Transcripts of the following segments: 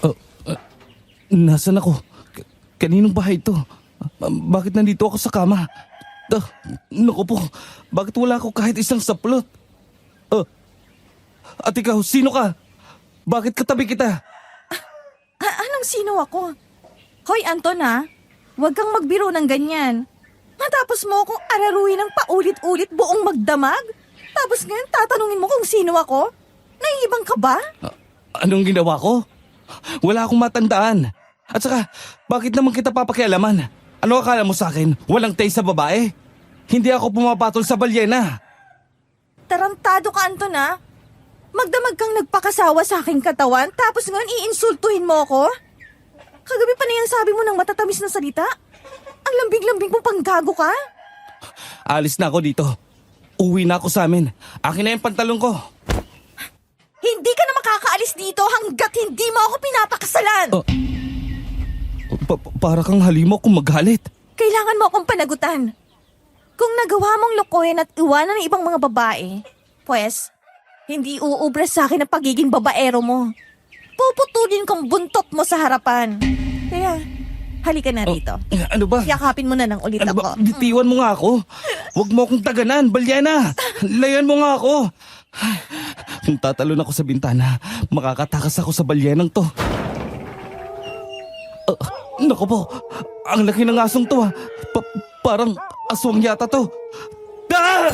Uh, Nasaan ako? Kaninong bahay ito? Bakit nandito ako sa kama? Naku po, bakit wala ako kahit isang saplot? At ikaw, sino ka? Bakit katabi kita? Anong sino ako? Hoy, Anton ha? Huwag kang magbiro ng ganyan. Matapos mo akong araruhin ng paulit-ulit buong magdamag? Tapos ngayon tatanungin mo kung sino ako? Naiibang ka ba? Anong ginawa ko? Wala akong matandaan. At saka, bakit naman kita papakialaman? Ano akala mo sa akin? Walang taste sa babae? Hindi ako pumapatol sa balyena. Tarantado ka, Anton ha? Magdamag kang nagpakasawa sa aking katawan, tapos ngayon iinsultuhin mo ako? Kagabi pa na yung sabi mo ng matatamis na salita? Ang lambing-lambing mong panggago ka? Alis na ako dito. Uwi na ako sa amin. Akin na yung pantalon ko. Hindi ka na makakaalis dito hanggat hindi mo ako pinapakasalan! Para kang halimo kung magalit. Kailangan mo akong panagutan. Kung nagawa mong lokohin at iwanan ng ibang mga babae, pues, hindi uubra sa akin ang pagiging babaero mo. Puputulin kong buntot mo sa harapan. Kaya, halika na rito. Ano ba? Yakapin mo na ng ulit Ano ako. ba? Bitiwan mo nga ako. Huwag mo akong taganan, balyena. Layan mo nga ako. Kung tatalon ako sa bintana, makakatakas ako sa balyenang to. Naku po, ang laki ng asong to ha. Parang aswang yata to. Ah!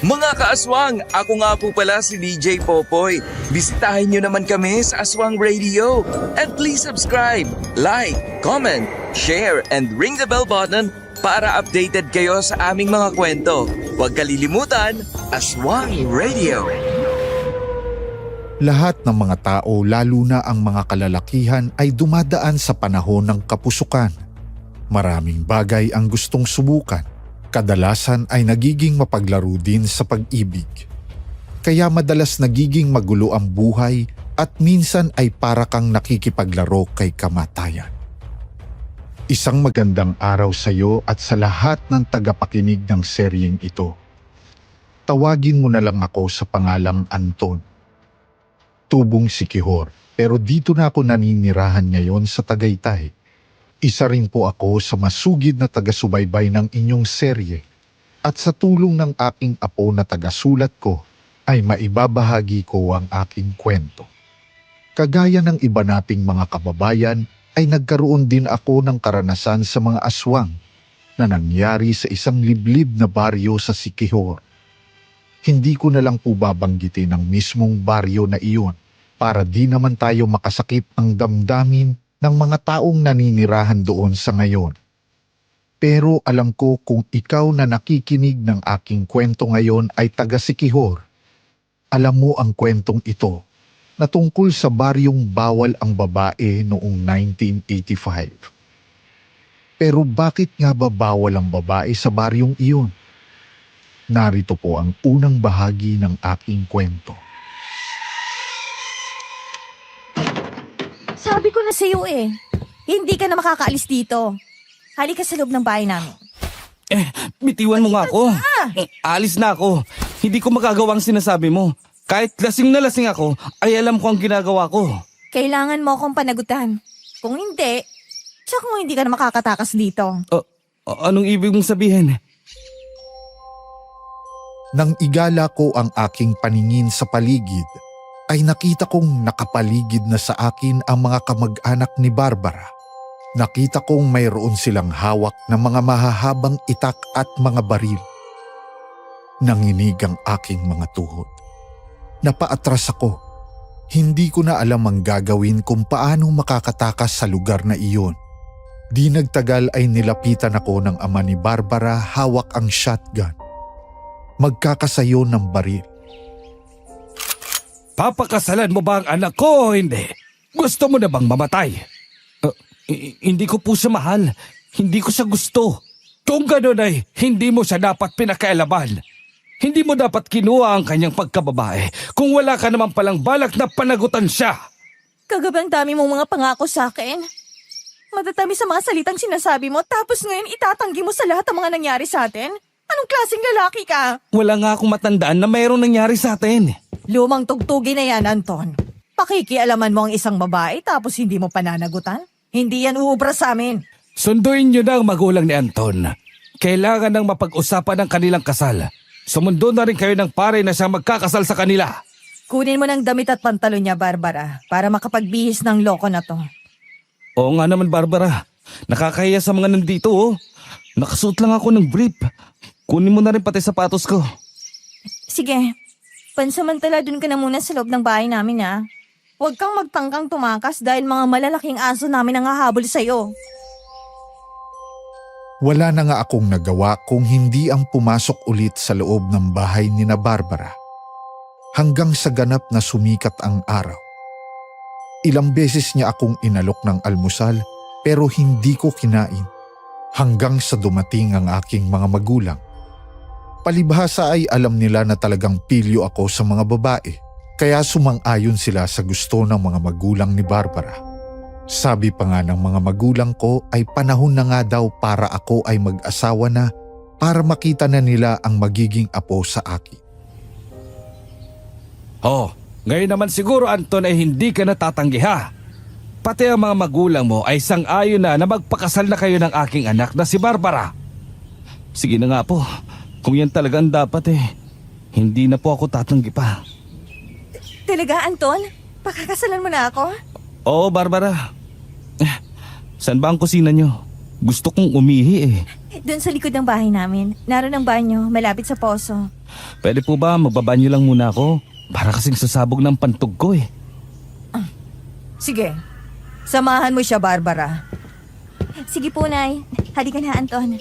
Mga kaaswang, ako nga po pala si DJ Popoy. Bisitahin nyo naman kami sa Aswang Radio. And please subscribe, like, comment, share, and ring the bell button para updated kayo sa aming mga kwento. Huwag kalilimutan, Aswang Radio. Lahat ng mga tao, lalo na ang mga kalalakihan, ay dumadaan sa panahon ng kapusukan. Maraming bagay ang gustong subukan. Kadalasan ay nagiging mapaglaro din sa pag-ibig. Kaya madalas nagiging magulo ang buhay at minsan ay para kang nakikipaglaro kay kamatayan. Isang magandang araw sa iyo at sa lahat ng tagapakinig ng seryeng ito. Tawagin mo na lang ako sa pangalang Anton. Tubong Siquijor, pero dito na ako naninirahan ngayon sa Tagaytay. Isa rin po ako sa masugid na taga-subaybay ng inyong serye at sa tulong ng aking apo na taga-sulat ko ay maibabahagi ko ang aking kwento. Kagaya ng iba nating mga kababayan ay nagkaroon din ako ng karanasan sa mga aswang na nangyari sa isang liblib na baryo sa Siquijor. Hindi ko na lang po babanggitin ang mismong baryo na iyon para di naman tayo makasakit ang damdamin ng mga taong naninirahan doon sa ngayon. Pero alam ko kung ikaw na nakikinig ng aking kwento ngayon ay taga Siquijor, alam mo ang kwentong ito na tungkol sa baryong bawal ang babae noong 1985. Pero bakit nga ba bawal ang babae sa baryong iyon? Narito po ang unang bahagi ng aking kwento. Sabi ko na sa'yo hindi ka na makakaalis dito. Halika sa loob ng bahay namin. Bitiwan mo nga ako. Alis na ako. Hindi ko magagawa ang sinasabi mo. Kahit lasing na lasing ako, ay alam ko ang ginagawa ko. Kailangan mo akong panagutan. Kung hindi, tsaka kung hindi ka na makakatakas dito. Anong ibig mong sabihin? Nang igala ko ang aking paningin sa paligid, ay nakita kong nakapaligid na sa akin ang mga kamag-anak ni Barbara. Nakita kong mayroon silang hawak na mga mahahabang itak at mga baril. Nanginig ang aking mga tuhod. Napaatras ako. Hindi ko na alam ang gagawin kung paano makakatakas sa lugar na iyon. Di nagtagal ay nilapitan ako ng ama ni Barbara, hawak ang shotgun. Magkakasayo ng baril. Papakasalan mo ba ang anak ko o hindi? Gusto mo na bang mamatay? Hindi ko po siya mahal. Hindi ko siya gusto. Kung gano'n ay hindi mo siya dapat pinakailaban. Hindi mo dapat kinuha ang kanyang pagkababae kung wala ka naman palang balak na panagutan siya. Kagabi ang dami mong mga pangako sa akin. Matatami sa mga salitang sinasabi mo tapos ngayon itatanggi mo sa lahat ng mga nangyari sa atin? Anong klaseng lalaki ka? Wala nga akong matandaan na mayroong nangyari sa atin. Lumang tugtugin na yan, Anton. Pakikialaman mo ang isang babae tapos hindi mo pananagutan? Hindi yan uubra sa amin. Sunduin niyo na ang magulang ni Anton. Kailangan nang mapag-usapan ang kanilang kasal. Sumundo na rin kayo ng pare na siya magkakasal sa kanila. Kunin mo ng damit at pantalon niya, Barbara, para makapagbihis ng loko na to. Oo nga naman, Barbara. Nakakahiya sa mga nandito, oh. Nakasuot lang ako ng brief. Kunin mo na rin pati sapatos ko. Sige, pansamantala dun ka na muna sa loob ng bahay namin, ha? Huwag kang magtangkang tumakas dahil mga malalaking aso namin ang hahabol sa'yo. Wala na nga akong nagawa kung hindi ang pumasok ulit sa loob ng bahay ni na Barbara. Hanggang sa ganap na sumikat ang araw. Ilang beses niya akong inalok ng almusal pero hindi ko kinain hanggang sa dumating ang aking mga magulang. Palibhasa ay alam nila na talagang pilyo ako sa mga babae kaya sumang-ayon sila sa gusto ng mga magulang ni Barbara. Sabi pa nga ng mga magulang ko ay panahon na nga daw para ako ay mag-asawa na para makita na nila ang magiging apo sa akin. Oh, ngayon naman siguro, Anton, ay hindi ka natatanggi, ha? Pati ang mga magulang mo ay sang-ayon na magpakasal na kayo ng aking anak na si Barbara. Sige na nga po, kung yan talaga ang dapat hindi na po ako tatanggi pa. Talaga, Anton? Pakakasalan mo na ako? Oo, Barbara. Saan ba ang kusina nyo? Gusto kong umihi Doon sa likod ng bahay namin. Naroon ang banyo, malapit sa poso. Pwede po ba magbabanyo lang muna ako? Para kasing sasabog ng pantog ko Sige, samahan mo siya, Barbara. Sige po, Nay. Halika na, Anton.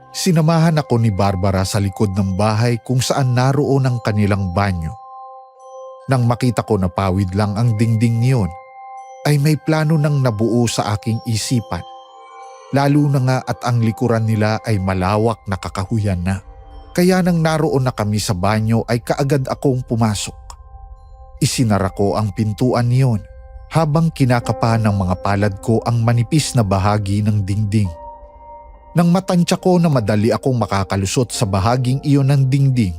Sinamahan ako ni Barbara sa likod ng bahay kung saan naroon ang kanilang banyo. Nang makita ko na pawid lang ang dingding niyon, ay may plano nang nabuo sa aking isipan. Lalo na nga at ang likuran nila ay malawak na kakahuyan na. Kaya nang naroon na kami sa banyo ay kaagad akong pumasok. Isinara ko ang pintuan niyon habang kinakapahan ng mga palad ko ang manipis na bahagi ng dingding. Nang matansya ko na madali akong makakalusot sa bahaging iyon ng dingding,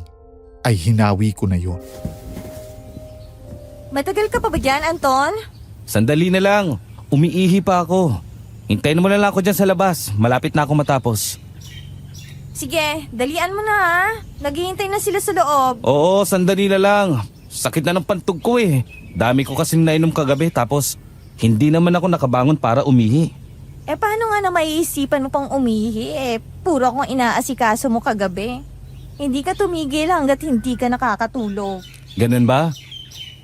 ay hinawi ko na yon. Matagal ka pa ba dyan, Anton? Sandali na lang, umiihi pa ako. Hintayin mo na lang ako dyan sa labas, malapit na ako matapos. Sige, dalian mo na, ha? Naghihintay na sila sa loob. Oo, sandali na lang. Sakit na ng pantog ko Dami ko kasing nainom kagabi tapos hindi naman ako nakabangon para umihi. Paano nga na maiisipan mo pang umihi? Puro akong inaasikaso mo kagabi. Hindi ka tumigil hanggat hindi ka nakakatulog. Ganun ba?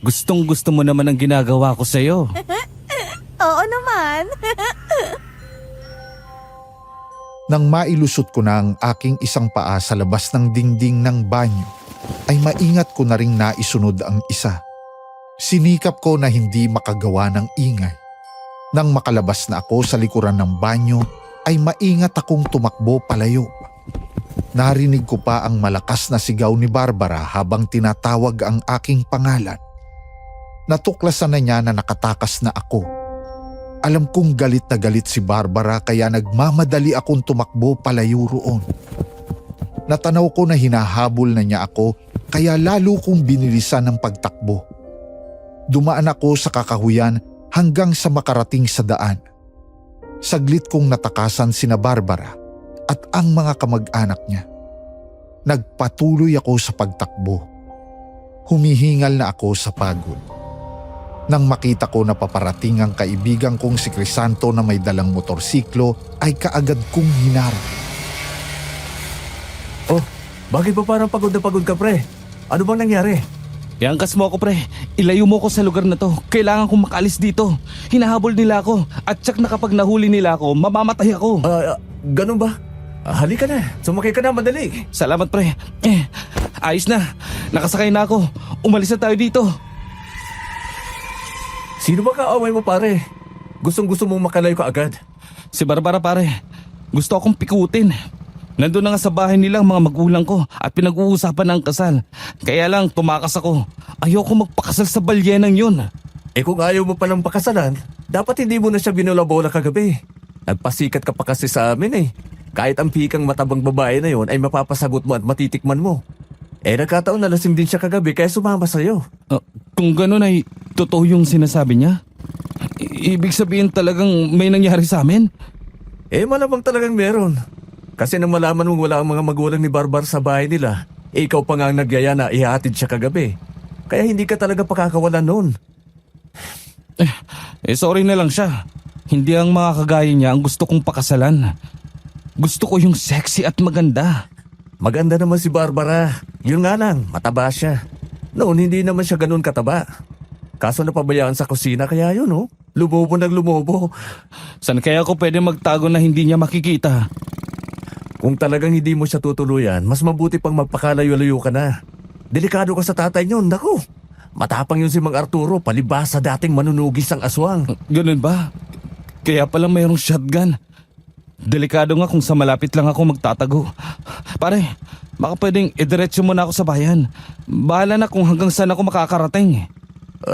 Gustong gusto mo naman ang ginagawa ko sa'yo. Oo naman. Nang mailusot ko na ang aking isang paa sa labas ng dingding ng banyo, ay maingat ko na ring naisunod ang isa. Sinikap ko na hindi makagawa ng ingay. Nang makalabas na ako sa likuran ng banyo, ay maingat akong tumakbo palayo. Narinig ko pa ang malakas na sigaw ni Barbara habang tinatawag ang aking pangalan. Natuklasan na niya na nakatakas na ako. Alam kong galit na galit si Barbara kaya nagmamadali akong tumakbo palayo roon. Natanaw ko na hinahabol na niya ako kaya lalo kong binilisan ng pagtakbo. Dumaan ako sa kakahuyan hanggang sa makarating sa daan. Saglit kong natakasan sina Barbara at ang mga kamag-anak niya. Nagpatuloy ako sa pagtakbo. Humihingal na ako sa pagod. Nang makita ko na paparating ang kaibigan kong si Crisanto na may dalang motorsiklo ay kaagad kong hinarap. Oh, bakit ba parang pagod na pagod ka, pre? Ano bang nangyari? Iangkas mo ako, pre. Ilayo mo ko sa lugar na to. Kailangan kong makaalis dito. Hinahabol nila ako. At tsak na kapag nahuli nila ako, mamamatay ako. Ganun ba? Halika na. Sumakay ka na, madali. Salamat, pre. Ayos na. Nakasakay na ako. Umalis na tayo dito. Sino ba kaaway mo, pare? Gustong-gusto mong makalayo ka agad. Si Barbara, pare. Gusto akong pikutin. Nandun na nga sa bahay nila ang mga magulang ko at pinag-uusapan ng kasal. Kaya lang tumakas ako. Ayoko magpakasal sa balyenang yun. Kung ayaw mo palang pakasalan, dapat hindi mo na siya binulabola kagabi. Nagpasikat ka pa kasi sa amin. Kahit ang pikang matabang babae na yon ay mapapasagot mo at matitikman mo. Nagkataon na lasing din siya kagabi kaya sumama sa'yo. Kung gano'n ay totoo yung sinasabi niya? Ibig sabihin talagang may nangyari sa amin? Malamang talagang meron. Kasi nang malaman mong wala ang mga magulang ni Barbar sa bahay nila, ikaw pa nga ang nagyaya na ihatid siya kagabi. Kaya hindi ka talaga pakakawalan noon. Sorry na lang siya. Hindi ang mga kagaya niya ang gusto kong pakasalan. Gusto ko yung sexy at maganda. Maganda naman si Barbara. Yun nga lang, mataba siya. Noon hindi naman siya ganun kataba. Kaso napabayaan sa kusina kaya yun oh. Lumobo ng lumobo. Saan kaya ako pwede magtago na hindi niya makikita? Kung talagang hindi mo siya tutuluyan, mas mabuti pang magpakalayo-layo ka na. Delikado ka sa tatay niyo, naku. Matapang yun si Mang Arturo, palibas sa dating manunugis ang aswang. Ganun ba? Kaya pala mayroong shotgun. Delikado nga kung sa malapit lang ako magtatago. Pare, baka pwedeng idiretso mo na ako sa bayan. Bahala na kung hanggang saan ako makakarating.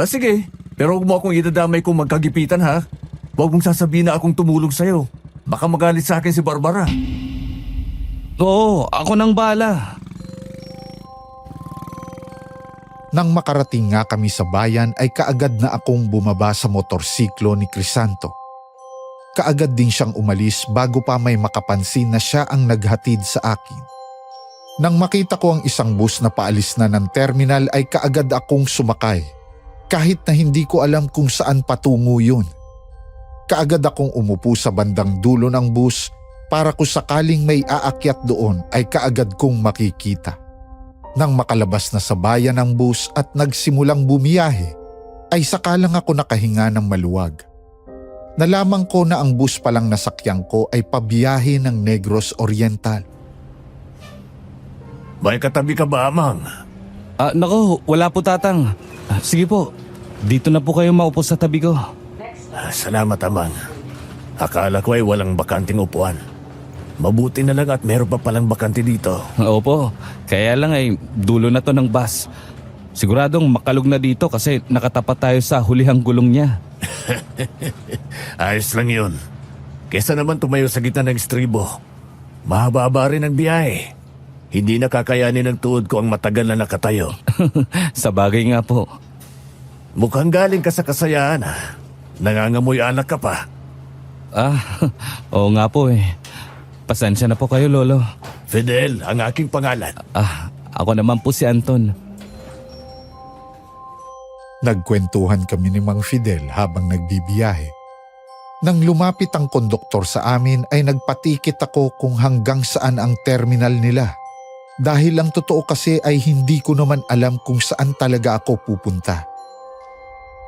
Sige, pero huwag mo akong idadamay kung magkagipitan ha. Huwag mong sasabihin na akong tumulong sa'yo. Baka magalit sa akin si Barbara. Oo, ako nang bahala. Nang makarating nga kami sa bayan ay kaagad na akong bumaba sa motorsiklo ni Crisanto. Kaagad din siyang umalis bago pa may makapansin na siya ang naghatid sa akin. Nang makita ko ang isang bus na paalis na ng terminal ay kaagad akong sumakay. Kahit na hindi ko alam kung saan patungo yun. Kaagad akong umupo sa bandang dulo ng bus para kung sakaling may aakyat doon ay kaagad kong makikita. Nang makalabas na sa bayan ng bus at nagsimulang bumiyahe, ay saka lang ako nakahinga ng maluwag. Nalaman ko na ang bus palang nasakyan ko ay pabiyahe ng Negros Oriental. May katabi ka ba, Amang? Nako, wala po tatang. Sige po, dito na po kayo maupo sa tabi ko. Salamat, Amang. Akala ko ay walang bakanting upuan. Mabuti na lang at meron pa palang bakante dito. Opo, kaya lang ay dulo na to ng bus. Siguradong makalog na dito kasi nakatapat tayo sa hulihang gulong niya. Ayos lang yun. Kesa naman tumayo sa gitna ng estribo. Mahaba rin ang biyahe. Hindi nakakayanin ng tuod ko ang matagal na nakatayo. Sa bagay nga po. Mukhang galing ka sa kasayahan ha. Nangangamoy anak ka pa. Oo nga po eh. Pasensya na po kayo, Lolo. Fidel, ang aking pangalan. Ako naman po si Anton. Nagkwentuhan kami ni Mang Fidel habang nagbibiyahe. Nang lumapit ang konduktor sa amin ay nagpatikit ako kung hanggang saan ang terminal nila. Dahil ang totoo kasi ay hindi ko naman alam kung saan talaga ako pupunta.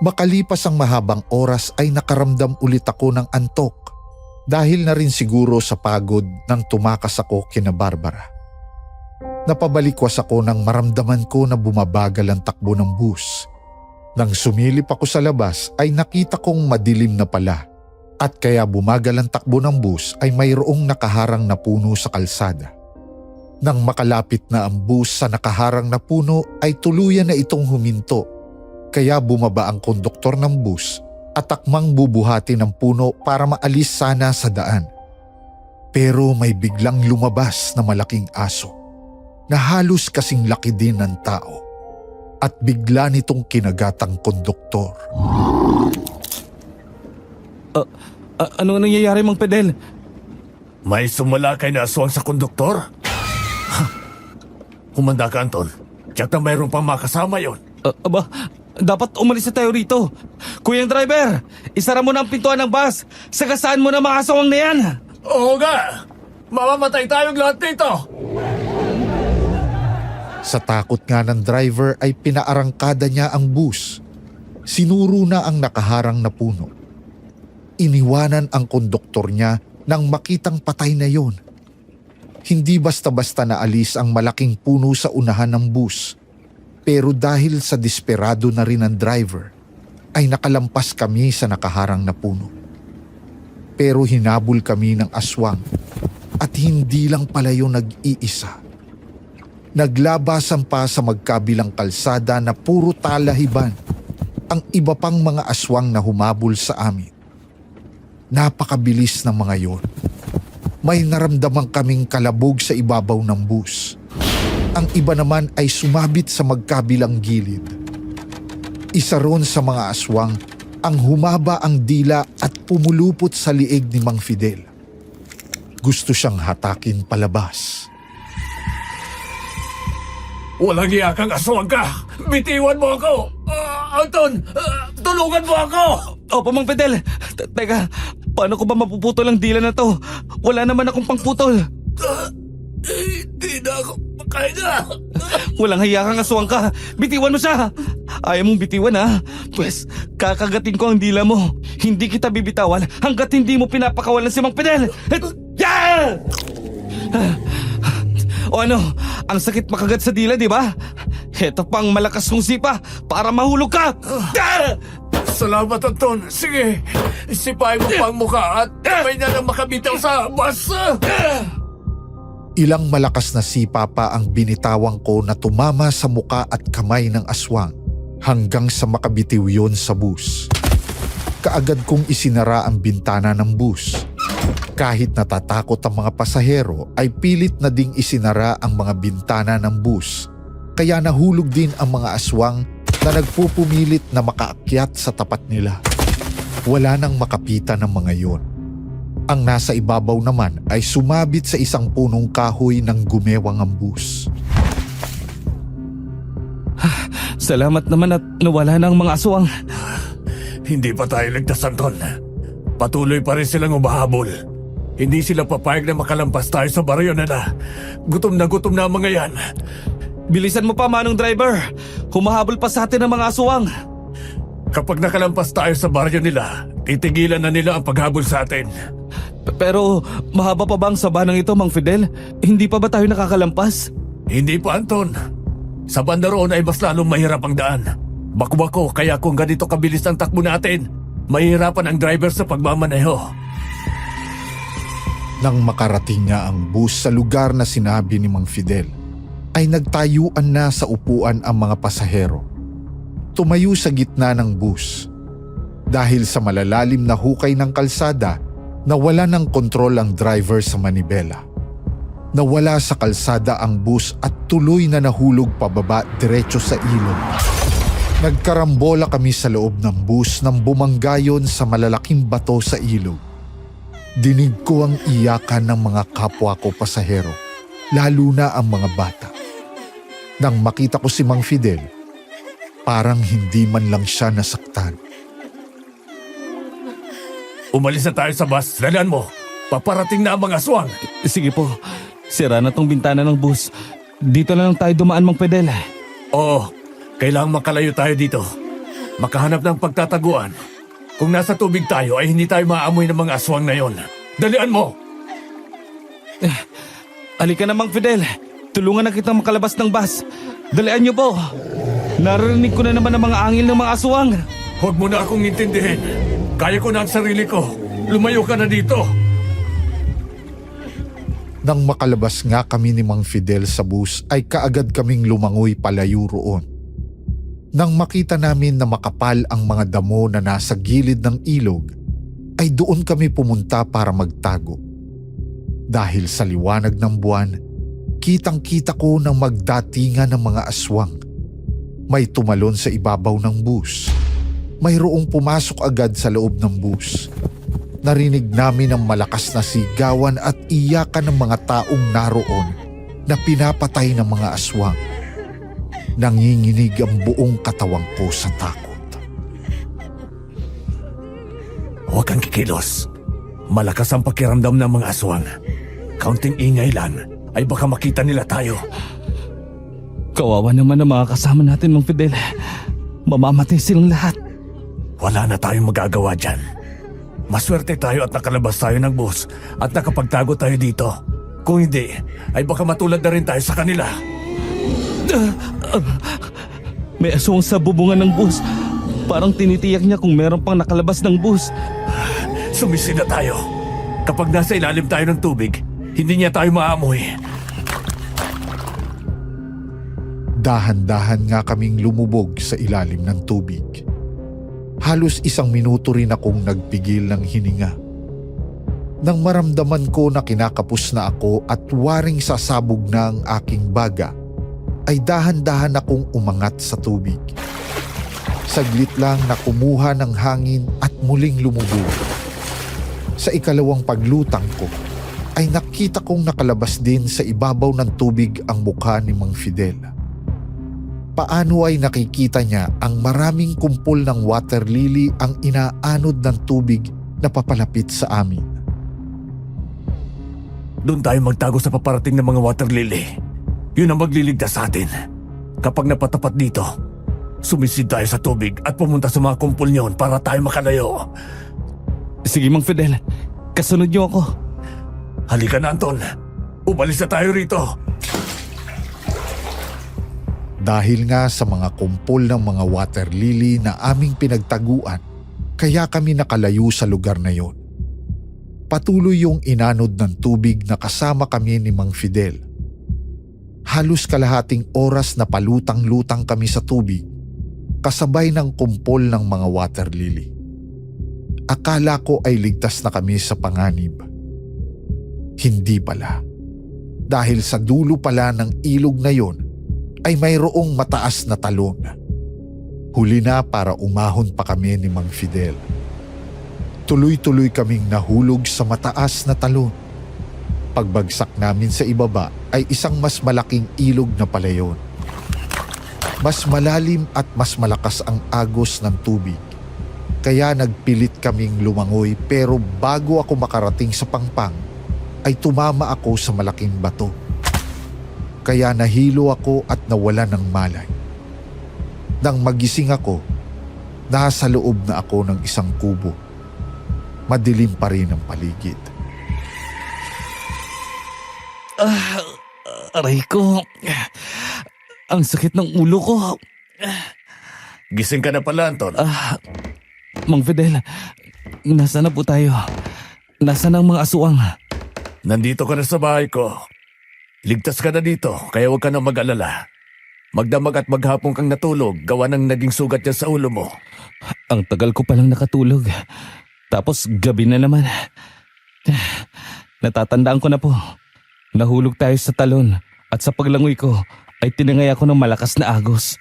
Makalipas ang mahabang oras ay nakaramdam ulit ako ng antok. Dahil na rin siguro sa pagod nang tumakas ako kina Barbara. Napabalikwas ako nang maramdaman ko na bumabagal ang takbo ng bus. Nang sumilip ako sa labas ay nakita kong madilim na pala. At kaya bumagal ang takbo ng bus ay mayroong nakaharang na puno sa kalsada. Nang makalapit na ang bus sa nakaharang na puno ay tuluyan na itong huminto. Kaya bumaba ang konduktor ng bus at takmang bubuhati ng puno para maalis sana sa daan. Pero may biglang lumabas na malaking aso na halos kasing laki din ng tao at bigla nitong kinagatang konduktor. Ano nangyayari, Mang Fidel? May sumalakay na aswang sa konduktor? Humanda ka, Anton. Tiyak na mayroon pang makasama yon. Dapat umalis na tayo rito. Kuyang driver, isara mo na ang pintuan ng bus. Sagasaan mo na mga asawang na yan. Oo nga! Mamamatay tayong lahat dito! Sa takot nga ng driver ay pinaarangkada niya ang bus. Sinuro na ang nakaharang na puno. Iniwanan ang konduktor niya nang makitang patay na yon. Hindi basta-basta naalis ang malaking puno sa unahan ng bus. Pero dahil sa desperado na rin ng driver, ay nakalampas kami sa nakaharang na puno. Pero hinabol kami ng aswang at hindi lang pala yung nag-iisa. Naglabasan pa sa magkabilang kalsada na puro talahiban ang iba pang mga aswang na humabol sa amin. Napakabilis ng mga yon. May naramdaman kaming kalabog sa ibabaw ng bus. Ang iba naman ay sumabit sa magkabilang gilid. Isa ron sa mga aswang ang humaba ang dila at pumulupot sa liig ni Mang Fidel. Gusto siyang hatakin palabas. Walang iya kang aswang ka! Bitiwan mo ako! Anton! Tulungan mo ako! Opo, Mang Fidel. Teka, paano ko ba mapuputol ang dila na to? Wala naman akong pangputol. Hindi na ako makahinga! Walang hiya kang aswang ka. Bitiwan mo siya. Ayaw mong bitiwan ha? Pwes, kakagatin ko ang dila mo. Hindi kita bibitawan hanggat hindi mo pinapakawalan si Mang Fidel. Yeah! O ano, ang sakit makagat sa dila, di ba? Heto pang malakas kong sipa para mahulog ka. Salamat, Anton. Sige, sipahin mo pang mukha at kamay na lang makabitaw sa bus. Ilang malakas na sipa pa ang binitawang ko na tumama sa muka at kamay ng aswang hanggang sa makabitiw yun sa bus. Kaagad kong isinara ang bintana ng bus. Kahit natatakot ang mga pasahero ay pilit na ding isinara ang mga bintana ng bus. Kaya nahulog din ang mga aswang na nagpupumilit na makaakyat sa tapat nila. Wala nang makapitan ng mga yon. Ang nasa ibabaw naman ay sumabit sa isang punong kahoy ng gumewang ang bus. Salamat naman at nawala na ang mga aswang. Hindi pa tayo ligtas, Anton. Patuloy pa rin silang umahabol. Hindi sila papayag na makalampas tayo sa baryo nila. Gutom na ang mga yan. Bilisan mo pa, Manong Driver. Humahabol pa sa atin ang mga aswang. Kapag nakalampas tayo sa baryo nila, titigilan na nila ang paghabol sa atin. Pero mahaba pa ba ang sabanang ito, Mang Fidel? Hindi pa ba tayo nakakalampas? Hindi pa, Anton. Sa banda roon ay mas lalong mahirap ang daan. Baku-bako, kaya kung ganito kabilis ang takbo natin, mahirapan ang driver sa pagmamaneho. Nang makarating niya ang bus sa lugar na sinabi ni Mang Fidel, ay nagtayuan na sa upuan ang mga pasahero. Tumayo sa gitna ng bus. Dahil sa malalalim na hukay ng kalsada, nawala ng kontrol ang driver sa manibela. Nawala sa kalsada ang bus at tuloy na nahulog pababa diretso sa ilog. Nagkarambola kami sa loob ng bus nang bumanggayon sa malalaking bato sa ilog. Dinig ko ang iyakan ng mga kapwa ko pasahero, lalo na ang mga bata. Nang makita ko si Mang Fidel, parang hindi man lang siya nasaktan. Umalis na tayo sa bus. Dalan mo. Paparating na ang mga aswang. Sige po, sira na tong bintana ng bus. Dito na lang tayo dumaan, Mang Fidel. Oo, kailangang makalayo tayo dito. Makahanap ng pagtataguan. Kung nasa tubig tayo ay hindi tayo maamoy ng mga aswang na yon. Dalian mo! Halika na, Mang Fidel. Tulungan na kitang makalabas ng bus. Dalian niyo po. Narinig ko na naman ang mga angil ng mga aswang. Huwag mo na akong intindihin. Kaya ko na ang sarili ko. Lumayo ka na dito. Nang makalabas nga kami ni Mang Fidel sa bus ay kaagad kaming lumangoy palayo roon. Nang makita namin na makapal ang mga damo na nasa gilid ng ilog, ay doon kami pumunta para magtago. Dahil sa liwanag ng buwan, kitang-kita ko ng magdatingan ng mga aswang. May tumalon sa ibabaw ng bus. Mayroong pumasok agad sa loob ng bus. Narinig namin ang malakas na sigawan at iyakan ng mga taong naroon na pinapatay ng mga aswang. Nanginginig ang buong katawang ko sa takot. Huwag kang kikilos. Malakas ang pakiramdam ng mga aswang. Kaunting ingay lang ay baka makita nila tayo. Kawawa naman ang mga kasama natin, Mang Fidel. Mamamatay silang lahat. Wala na tayong magagawa dyan. Maswerte tayo at nakalabas tayo ng bus at nakapagtago tayo dito. Kung hindi, ay baka matulad na rin tayo sa kanila. May aswang sa bubungan ng bus. Parang tinitiyak niya kung meron pang nakalabas ng bus. Sumisi na tayo. Kapag nasa ilalim tayo ng tubig, hindi niya tayo maamoy. Dahan-dahan nga kaming lumubog sa ilalim ng tubig. Halos 1 minuto rin akong nagpigil ng hininga. Nang maramdaman ko na kinakapos na ako at waring sasabog na ang aking baga, ay dahan-dahan akong umangat sa tubig. Saglit lang na kumuha ng hangin at muling lumubog. Sa ikalawang paglutang ko, ay nakita kong nakalabas din sa ibabaw ng tubig ang mukha ni Mang Fidel. Paano ay nakikita niya ang maraming kumpol ng water lily ang inaanod ng tubig na papalapit sa amin? Doon tayo magtago sa paparating ng mga water lily. Yun ang magliligtas sa atin. Kapag napatapat dito, sumisid tayo sa tubig at pumunta sa mga kumpol niyon para tayo makalayo. Sige, Mang Fidel. Kasunod niyo ako. Halika na, Anton. Umalis na tayo rito. Dahil nga sa mga kumpol ng mga water lily na aming pinagtaguan, kaya kami nakalayo sa lugar na yon. Patuloy yung inanod ng tubig na kasama kami ni Mang Fidel. Halos kalahating oras na palutang-lutang kami sa tubig, kasabay ng kumpol ng mga water lily. Akala ko ay ligtas na kami sa panganib. Hindi pala. Dahil sa dulo pala ng ilog na yon ay mayroong mataas na talon. Huli na para umahon pa kami ni Mang Fidel. Tuloy-tuloy kaming nahulog sa mataas na talon. Pagbagsak namin sa ibaba ay isang mas malaking ilog na pala yon. Mas malalim at mas malakas ang agos ng tubig. Kaya nagpilit kaming lumangoy pero bago ako makarating sa pangpang ay tumama ako sa malaking bato. Kaya nahilo ako at nawala ng malay. Nang magising ako, nasa loob na ako ng isang kubo. Madilim pa rin ang paligid. Aray ko. Ang sakit ng ulo ko. Gising ka na pala, Anton. Mang Fidel, nasa na po tayo? Nasa ng mga aswang? Nandito ka na sa bahay ko. Ligtas ka na dito, kaya huwag ka na mag-alala. Magdamag at maghapon kang natulog, gawa ng naging sugat yan sa ulo mo. Ang tagal ko palang nakatulog. Tapos gabi na naman. Natatandaan ko na po. Nahulog tayo sa talon at sa paglangoy ko ay tinangay ako ng malakas na agos.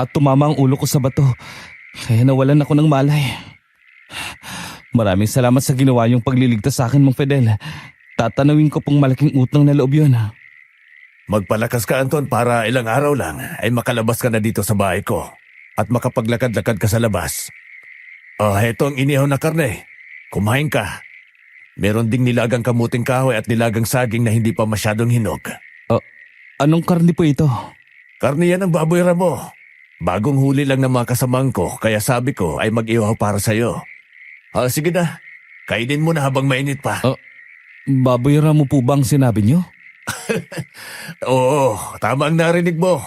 At tumama ang ulo ko sa bato. Kaya nawalan ako ng malay. Maraming salamat sa ginawa niyong pagliligtas sa akin, Mang Fidel. Tatanawin ko pong malaking utang na loob yun. Magpalakas ka, Anton, para ilang araw lang ay makalabas ka na dito sa bahay ko at makapaglakad-lakad ka sa labas. Heto ang inihaw na karne. Kumain ka. Meron ding nilagang kamuting kahoy at nilagang saging na hindi pa masyadong hinog. Anong karni po ito? Karne yan ng baboy ramo. Bagong huli lang ng mga kasamang ko, kaya sabi ko ay mag-ihaw para sa'yo. Sige na, kainin mo na habang mainit pa. Baboy ramo po bang sinabi niyo? Oo, tama ang narinig mo.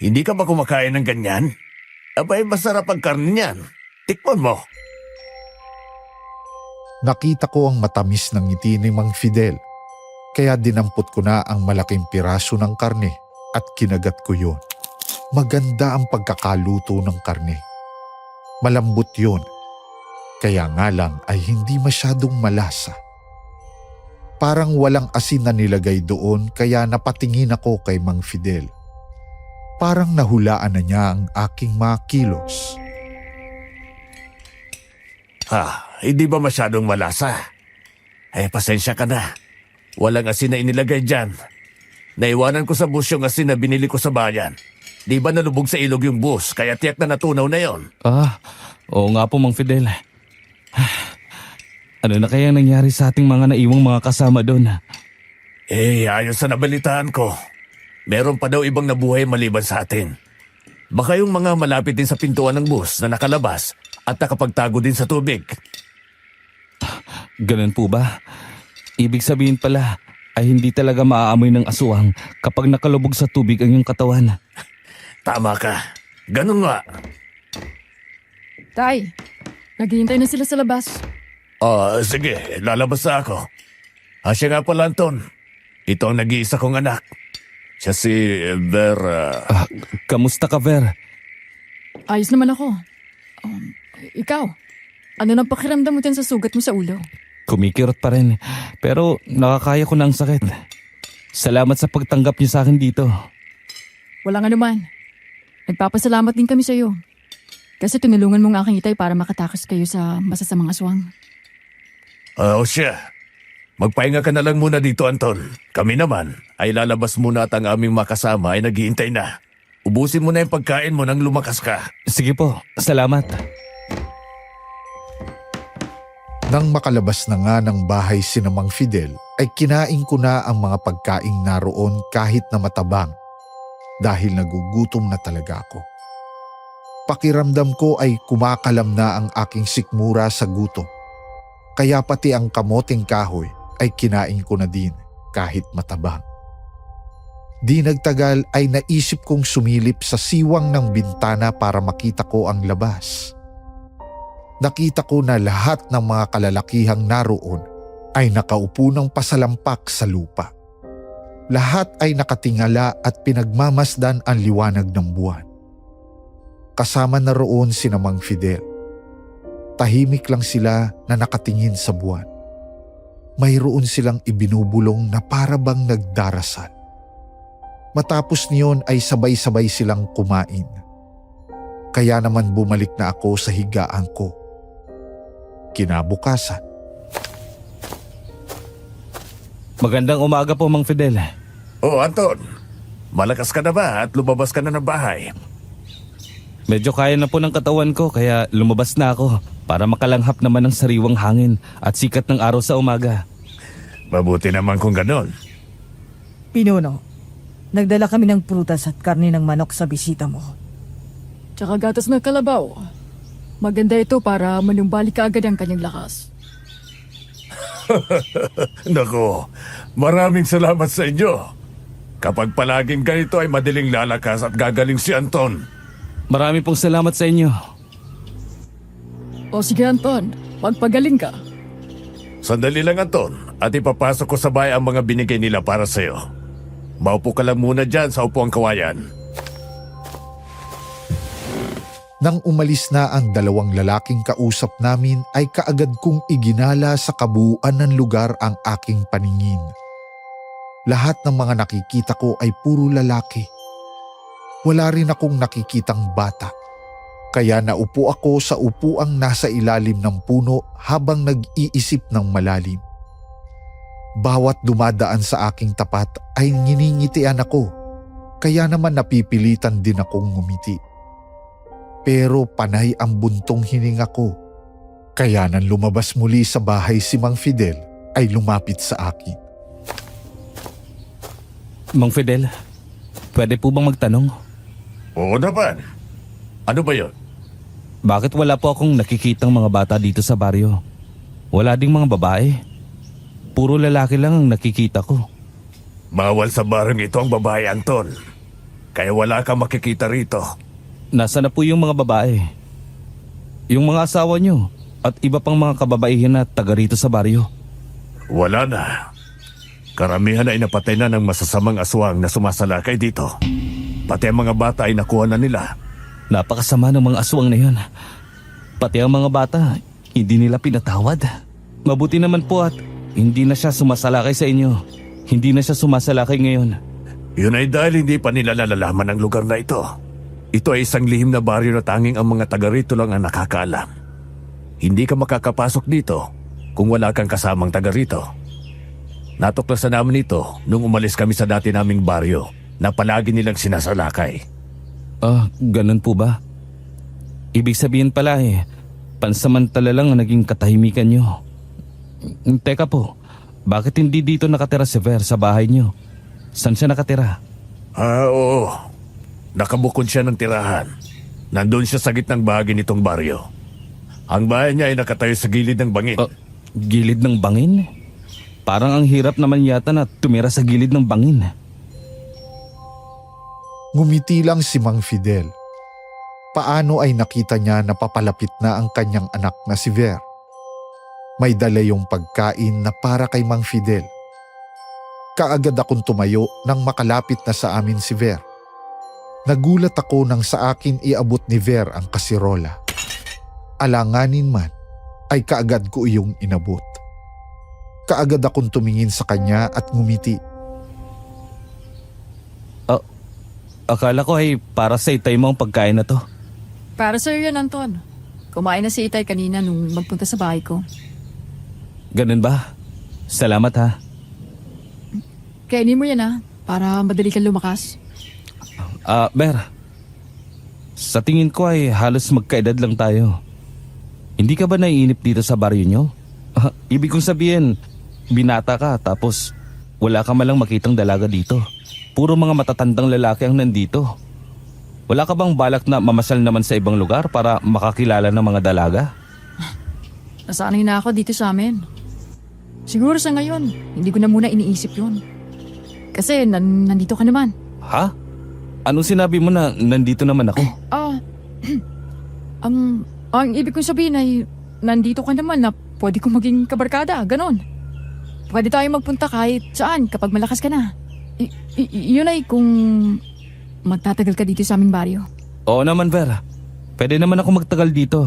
Hindi ka ba kumakain ng ganyan? Abay, masarap ang karne niyan. Tikman mo. Nakita ko ang matamis ng ngiti ni Mang Fidel. Kaya dinampot ko na ang malaking piraso ng karne at kinagat ko yon. Maganda ang pagkakaluto ng karne. Malambot yon. Kaya nga lang ay hindi masyadong malasa. Parang walang asin na nilagay doon kaya napatingin ako kay Mang Fidel. Parang nahulaan na niya ang aking mga kilos. Hindi ba masyadong malasa? Pasensya ka na. Walang asin na inilagay dyan. Naiwanan ko sa bus yung asin na binili ko sa bayan. Di ba nalubog sa ilog yung bus, kaya tiyak na natunaw na yon? Oo nga po, Mang Fidel. Ano na kaya nangyari sa ating mga naiwang mga kasama doon? Ayon sa nabalitaan ko, meron pa daw ibang nabuhay maliban sa atin. Baka yung mga malapit din sa pintuan ng bus na nakalabas at nakapagtago din sa tubig. Ganun po ba? Ibig sabihin pala ay hindi talaga maaamoy ng aswang kapag nakalubog sa tubig ang iyong katawan. Tama ka. Ganun nga. Tay, naghihintay na sila sa labas. Sige, lalabas na ako. Siya nga pala, Anton. Ito ang nag-iisa kong anak. Siya si Vera. Kamusta ka, Ver? Ayos naman ako. Ikaw, ano nang pakiramdam mo dyan sa sugat mo sa ulo? Kumikirot pa rin, pero nakakaya ko na ang sakit. Salamat sa pagtanggap niyo sa akin dito. Walang anuman. Nagpapasalamat din kami sa iyo. Kasi tinulungan mo ang aking itay para makatakas kayo sa masasamang aswang. O siya, magpahinga ka na lang muna dito, Anton. Kami naman ay lalabas muna at ang aming makasama ay naghihintay na. Ubusin mo na yung pagkain mo nang lumakas ka. Sige po, salamat. Nang makalabas na nga ng bahay si Mang Fidel, ay kinain ko na ang mga pagkaing naroon kahit na matabang dahil nagugutom na talaga ako. Pakiramdam ko ay kumakalam na ang aking sikmura sa gutom. Kaya pati ang kamoting kahoy ay kinain ko na din kahit matabang. Di nagtagal ay naisip kong sumilip sa siwang ng bintana para makita ko ang labas. Nakita ko na lahat ng mga kalalakihang naroon ay nakaupo ng pasalampak sa lupa. Lahat ay nakatingala at pinagmamasdan ang liwanag ng buwan. Kasama na roon si Mang Fidel. Tahimik lang sila na nakatingin sa buwan. Mayroon silang ibinubulong na para bang nagdarasal. Matapos niyon ay sabay-sabay silang kumain. Kaya naman bumalik na ako sa higaan ko. Kinabukasan, Magandang umaga po, Mang Fidel. Oh, Anton, malakas ka na ba at lumabas ka na ng bahay? Medyo kaya na po ng katawan ko kaya lumabas na ako para makalanghap naman ng sariwang hangin at sikat ng araw sa umaga. Mabuti naman kung ganon. Pinuno, nagdala kami ng prutas at karne ng manok sa bisita mo. Tsaka gatas ng kalabaw. Maganda ito para manumbalik ka agad ang kanyang lakas. Nako, maraming salamat sa inyo. Kapag palaging ganito ay madaling lalakas at gagaling si Anton. Marami pong salamat sa inyo. O sige Anton, magpagaling ka. Sandali lang, Anton, at ipapasok ko sa bahay ang mga binigay nila para sa'yo. Maupo ka lang muna dyan sa upuang kawayan. nang umalis na ang dalawang lalaking kausap namin ay kaagad kong iginala sa kabuuan ng lugar ang aking paningin. Lahat ng mga nakikita ko ay puro lalaki. Wala rin akong nakikitang bata. Kaya naupo ako sa upuang nasa ilalim ng puno habang nag-iisip ng malalim. Bawat dumadaan sa aking tapat ay nginingitian ako. Kaya naman napipilitan din akong ngumiti. Pero panay ang buntong hininga ko. Kaya nang lumabas muli sa bahay si Mang Fidel ay lumapit sa akin. Mang Fidel, pwede po bang magtanong? Oo naman. Ano ba yun? Bakit wala po akong nakikitang mga bata dito sa baryo? Wala ding mga babae. Puro lalaki lang ang nakikita ko. Bawal sa barang ito ang babae, Anton. Kaya wala kang makikita rito. Nasa na po yung mga babae? Yung mga asawa nyo at iba pang mga kababaihan na taga rito sa baryo? Wala na. Karamihan ay napatay na ng masasamang aswang na sumasalakay dito. Pati ang mga bata ay nakuha na nila. Napakasama ng mga aswang na yun. Pati ang mga bata, hindi nila pinatawad. Mabuti naman po at hindi na siya sumasalakay sa inyo. Hindi na siya sumasalakay ngayon. Yun ay dahil hindi pa nila nalalaman ang lugar na ito. Ito ay isang lihim na baryo na tanging ang mga taga rito lang ang nakakaalam. Hindi ka makakapasok dito kung wala kang kasamang taga rito. Natuklasan namin ito nung umalis kami sa dati naming baryo na palagi nilang sinasalakay. Ganun po ba? Ibig sabihin pala pansamantala lang ang naging katahimikan nyo. Teka po, bakit hindi dito nakatira si Ver sa bahay nyo? Saan siya nakatira? Oo. Nakabukod siya ng tirahan. Nandun siya sa gitnang bahagi nitong baryo. Ang bahay niya ay nakatayo sa gilid ng bangin. Gilid ng bangin? Parang ang hirap naman yata na tumira sa gilid ng bangin. Ngumiti lang si Mang Fidel. Paano ay nakita niya na papalapit na ang kanyang anak na si Ver? May dala yung pagkain na para kay Mang Fidel. Kaagad akong tumayo nang makalapit na sa amin si Ver. Nagulat ako nang sa akin iabot ni Ver ang kasirola. Alanganin man, ay kaagad ko iyong inabot. Kaagad akong tumingin sa kanya at ngumiti. Akala ko ay para sa itay mo ang pagkain na to. Para sa'yo yan, Anton. Kumain na si Itay kanina nung magpunta sa bahay ko. Ganun ba? Salamat ha. Kainin mo yan para madali kang lumakas. Ber. Sa tingin ko ay halos magkaedad lang tayo. Hindi ka ba naiinip dito sa baryo nyo? Ibig kong sabihin, binata ka tapos wala ka malang makitang dalaga dito. Puro mga matatandang lalaki ang nandito. Wala ka bang balak na mamasyal naman sa ibang lugar para makakilala ng mga dalaga? Nasanay na ako dito sa amin. Siguro sa ngayon, hindi ko na muna iniisip yun. Kasi nandito ka naman. Ha? Anong sinabi mo na nandito naman ako? Ang ibig kong sabihin ay nandito ka naman na pwede kong maging kabarkada, ganon. Pwede tayo magpunta kahit saan kapag malakas ka na. Yun ay kung magtatagal ka dito sa aming baryo. Oo naman, Ver. Pwede naman ako magtagal dito.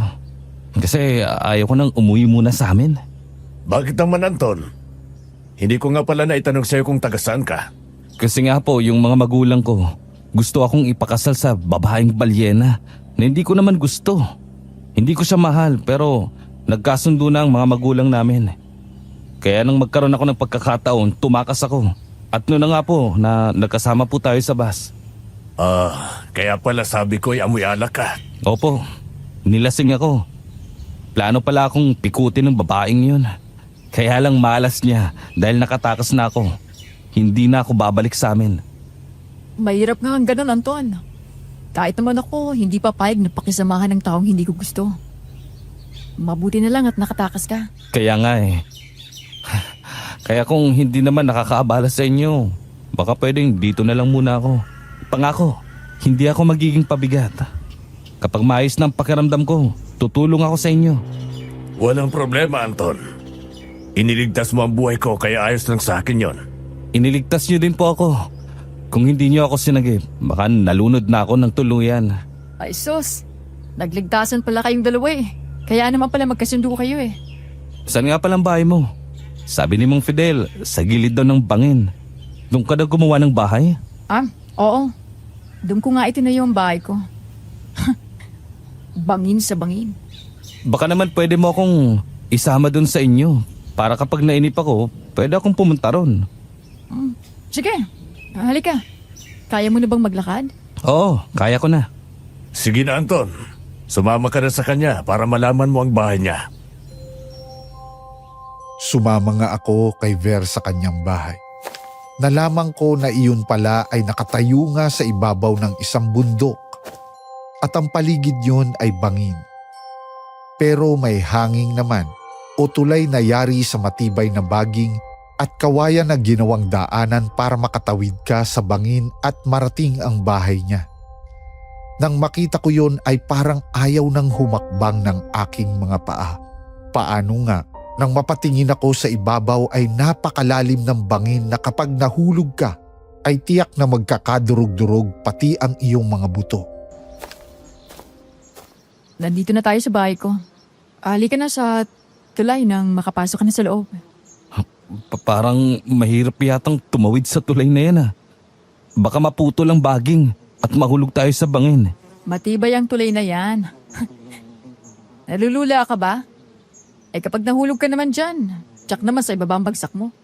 Kasi ayaw ko nang umuwi muna sa amin. Bakit naman, Anton? Hindi ko nga pala naitanong sa'yo kung taga saan ka. Kasi nga po, yung mga magulang ko, gusto akong ipakasal sa babaeng balyena na hindi ko naman gusto. Hindi ko siya mahal pero nagkasundo na ang mga magulang namin. Kaya nang magkaroon ako ng pagkakataon, tumakas ako. At noon na nga po na nagkasama po tayo sa bus. Kaya pala sabi ko ay amoy alak ka. Opo, nilasing ako. Plano pala akong pikutin ng babaeng yun. Kaya lang malas niya dahil nakatakas na ako. Hindi na ako babalik sa amin. Mahirap nga ang ganon, Anton. Kahit naman ako, hindi papayag na pakisamahan ng taong hindi ko gusto. Mabuti na lang at nakatakas ka. Kaya nga eh. Kaya kung hindi naman nakakaabala sa inyo, baka pwedeng dito na lang muna ako. Pangako, hindi ako magiging pabigat. Kapag maayos ng pakiramdam ko, tutulong ako sa inyo. Walang problema, Anton. Iniligtas mo ang buhay ko kaya ayos lang sa akin yon. Iniligtas niyo din po ako. Kung hindi niyo ako sinagip, baka nalunod na ako ng tuluyan. Ay sus, nagligtasan pala kayong dalawa eh. Kaya naman pala magkasundo kayo eh. Saan nga palang bahay mo? Sabi ni Mang Fidel, sa gilid daw ng bangin. Doon ka daw gumawa ng bahay? Oo. Doon ko nga itinayo ang bahay ko. Bangin sa bangin. Baka naman pwede mo akong isama doon sa inyo. Para kapag nainip ako, pwede akong pumunta ron. Sige, halika. Kaya mo na bang maglakad? Oo, kaya ko na. Sige na, Anton. Sumama ka na sa kanya para malaman mo ang bahay niya. Sumama nga ako kay Ver sa kanyang bahay. Nalaman ko na iyon pala ay nakatayo nga sa ibabaw ng isang bundok at ang paligid yun ay bangin. Pero may hanging naman o tulay na yari sa matibay na baging at kawayan na ginawang daanan para makatawid ka sa bangin at marating ang bahay niya. Nang makita ko yun ay parang ayaw nang humakbang ng aking mga paa. Paano nga? Nang mapatingin ako sa ibabaw ay napakalalim ng bangin na kapag nahulog ka ay tiyak na magkakadurog-durog pati ang iyong mga buto. Nandito na tayo sa bahay ko. Halika na sa tulay nang makapasok ka na sa loob. Parang mahirap yatang tumawid sa tulay na yan ah. Baka maputol ang baging at mahulog tayo sa bangin. Matibay ang tulay na yan. Nalulula ka ba? Kapag nahulog ka naman dyan, tsak naman sa ibabang bagsak mo.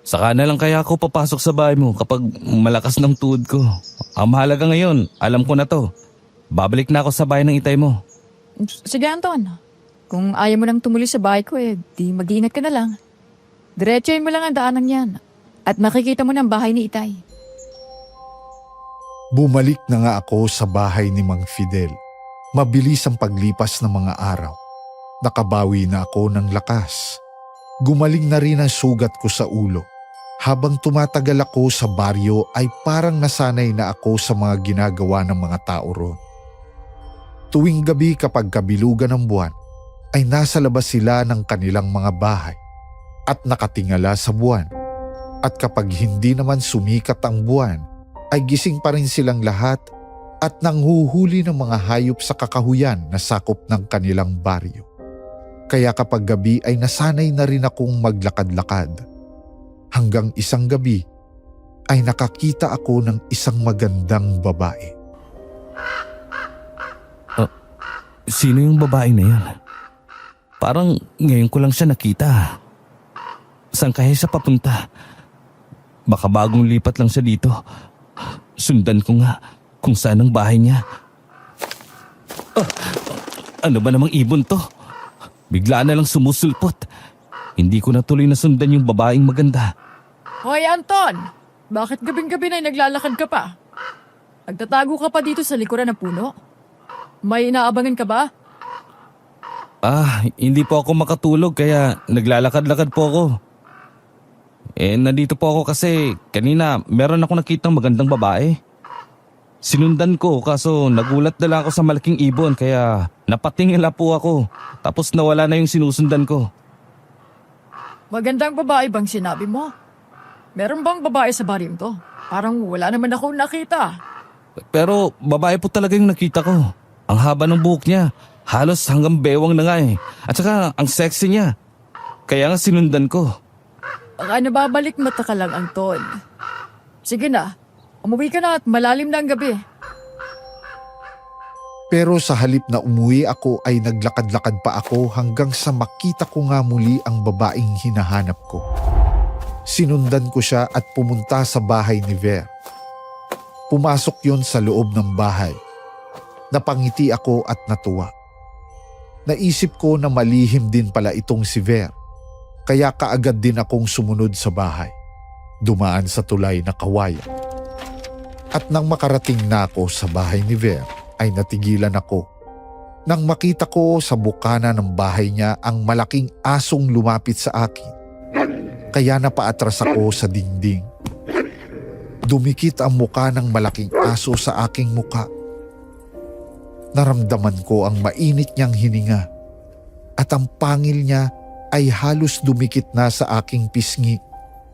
Saka na lang kaya ako papasok sa bahay mo kapag malakas ng tuhod ko. Ang mahalaga ngayon, alam ko na to. Babalik na ako sa bahay ng itay mo. Sige, Anton. Kung ayaw mo nang tumuloy sa bahay ko, di mag-iingat ka na lang. Diretsuhin mo lang ang daanan yan at makikita mo ng bahay ni Itay. Bumalik na nga ako sa bahay ni Mang Fidel. Mabilis ang paglipas ng mga araw. Nakabawi na ako ng lakas. Gumaling na rin ang sugat ko sa ulo. Habang tumatagal ako sa baryo ay parang nasanay na ako sa mga ginagawa ng mga tao roon. Tuwing gabi kapag kabilugan ng buwan, ay nasa labas sila ng kanilang mga bahay at nakatingala sa buwan. At kapag hindi naman sumikat ang buwan, ay gising pa rin silang lahat at nanghuhuli ng mga hayop sa kakahuyan na sakop ng kanilang baryo. Kaya kapag gabi ay nasanay na rin akong maglakad-lakad. Hanggang isang gabi ay nakakita ako ng isang magandang babae. Sino yung babae na yan? Parang ngayon ko lang siya nakita. Saan kaya siya papunta? Baka bagong lipat lang siya dito. Sundan ko nga kung saan ang bahay niya. Ano ba namang ibon to? Bigla na lang sumusulpot. Hindi ko na tuloy na sundan yung babaeng maganda. Hoy, Anton! Bakit gabing-gabi na naglalakad ka pa? Nagtatago ka pa dito sa likuran ng puno? May inaabangan ka ba? Hindi po ako makatulog kaya naglalakad-lakad po ako. Nandito po ako kasi kanina meron ako nakitang magandang babae. Sinundan ko kaso nagulat na lang ako sa malaking ibon kaya napatingala po ako. Tapos nawala na yung sinusundan ko. Magandang babae bang sinabi mo? Meron bang babae sa barim to? Parang wala naman akong nakita. Pero babae po talaga yung nakita ko. Ang haba ng buhok niya. Halos hanggang bewang na nga eh. At saka ang sexy niya. Kaya nga sinundan ko. Baka nababalik mata ka lang, Anton. Sige na, umuwi ka na at malalim na ang gabi. Pero sa halip na umuwi ako ay naglakad-lakad pa ako hanggang sa makita ko nga muli ang babaeng hinahanap ko. Sinundan ko siya at pumunta sa bahay ni Ver. Pumasok yon sa loob ng bahay. Napangiti ako at natuwa. Naisip ko na malihim din pala itong si Ver. Kaya kaagad din akong sumunod sa bahay. Dumaan sa tulay na kawayan. At nang makarating na ako sa bahay ni Ver, ay natigilan ako. Nang makita ko sa bukana ng bahay niya ang malaking asong lumapit sa akin. Kaya napaatras ako sa dingding. Dumikit ang muka ng malaking aso sa aking muka. Naramdaman ko ang mainit niyang hininga. At ang pangil niya ay halos dumikit na sa aking pisngi.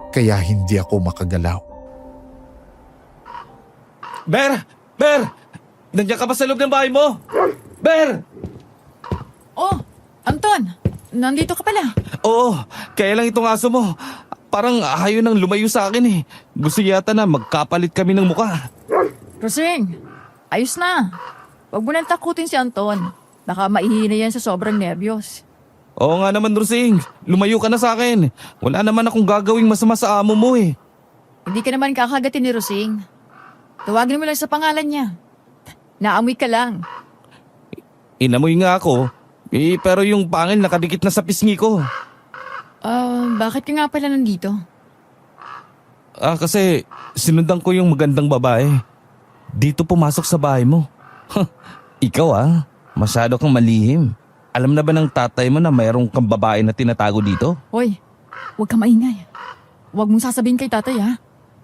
Kaya hindi ako makagalaw. Ber! Ber! Nandiyan ka ba sa loob ng bahay mo? Ber! Oh, Anton! Nandito ka pala. Oo, kaya lang itong aso mo. Parang ayaw nang lumayo sa akin eh. Gusto yata na magkapalit kami ng muka. Rosing, ayos na. Huwag mo nang takutin si Anton. Baka maihina yan sa sobrang nerbiyos. Oo nga naman, Rosing. Lumayo ka na sa akin. Wala naman akong gagawing masama sa amo mo eh. Hindi ka naman kakagatin ni Rosing. Tawagin mo lang sa pangalan niya. Naamoy ka lang. Inamoy nga ako. Pero yung pangil nakadikit na sa pisngi ko. Bakit ka nga pala nandito? Kasi sinundan ko yung magandang babae. Dito pumasok sa bahay mo. Ikaw masyado kang malihim. Alam na ba ng tatay mo na mayroong kang babae na tinatago dito? Hoy, huwag ka maingay. Huwag mong sasabihin kay tatay ha.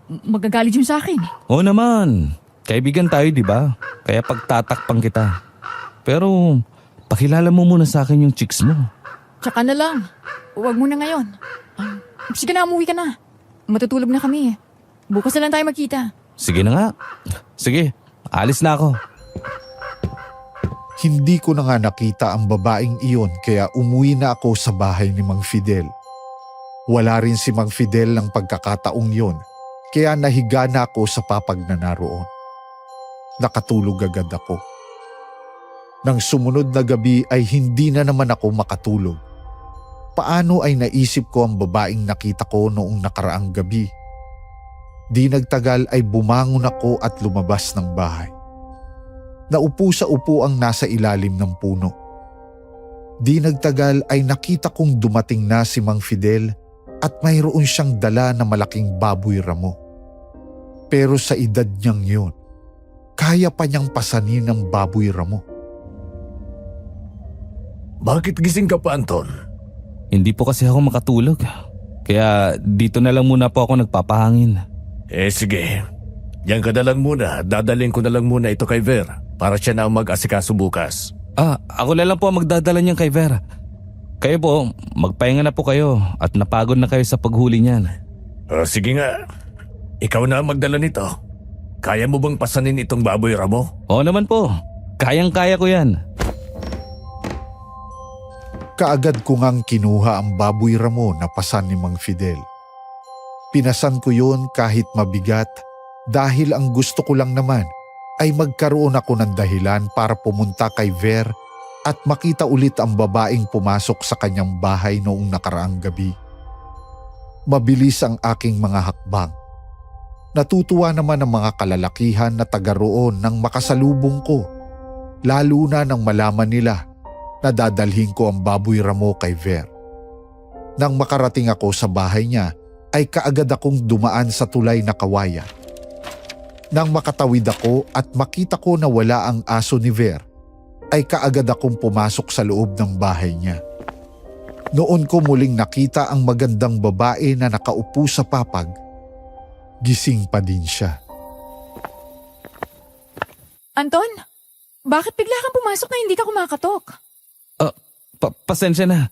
Magagalit yun sa akin. Oo naman. Kaibigan tayo, di ba? Kaya pagtatakpang kita. Pero pakilala mo muna sa akin yung chicks mo. Tsaka na lang. Huwag muna ngayon. Sige na, umuwi ka na. Matutulog na kami. Bukas na lang tayo magkita. Sige na nga. Sige, alis na ako. Hindi ko na nga nakita ang babaeng iyon kaya umuwi na ako sa bahay ni Mang Fidel. Wala rin si Mang Fidel ng pagkakataong yun kaya nahiga na ako sa papag na naroon. Nakatulog agad ako. Nang sumunod na gabi ay hindi na naman ako makatulog. Paano ay naisip ko ang babaeng nakita ko noong nakaraang gabi? Di nagtagal ay bumangon ako at lumabas ng bahay. Naupo sa upo ang nasa ilalim ng puno. Di nagtagal ay nakita kong dumating na si Mang Fidel at mayroon siyang dala na malaking baboy ramo. Pero sa edad niyang yun, kaya pa niyang pasanin ng baboy ramo. Bakit gising ka pa, Anton? Hindi po kasi ako makatulog. Kaya dito na lang muna po ako nagpapahangin. Sige. Yan ka na lang muna. Dadalhin ko na lang muna ito kay Ver para siya na ang mag-asikaso bukas. Ako na lang po ang magdadala niyan kay Vera. Kayo po, magpahinga na po kayo at napagod na kayo sa paghuli niyan. Sige nga. Ikaw na ang magdala nito. Kaya mo bang pasanin itong baboy ramo? Oo naman po, kayang-kaya ko yan. Kaagad ko ngang kinuha ang baboy ramo na pasan ni Mang Fidel. Pinasan ko yun kahit mabigat dahil ang gusto ko lang naman ay magkaroon ako ng dahilan para pumunta kay Ver at makita ulit ang babaeng pumasok sa kanyang bahay noong nakaraang gabi. Mabilis ang aking mga hakbang. Natutuwa naman ang mga kalalakihan na taga roon nang makasalubong ko, lalo na nang malaman nila na dadalhin ko ang baboy ramo kay Ver. Nang makarating ako sa bahay niya, ay kaagad akong dumaan sa tulay na kawayan. Nang makatawid ako at makita ko na wala ang aso ni Ver, ay kaagad akong pumasok sa loob ng bahay niya. Noon ko muling nakita ang magandang babae na nakaupo sa papag. Gising pa din siya. Anton, bakit bigla kang pumasok na hindi ka kumakatok? Pasensya na.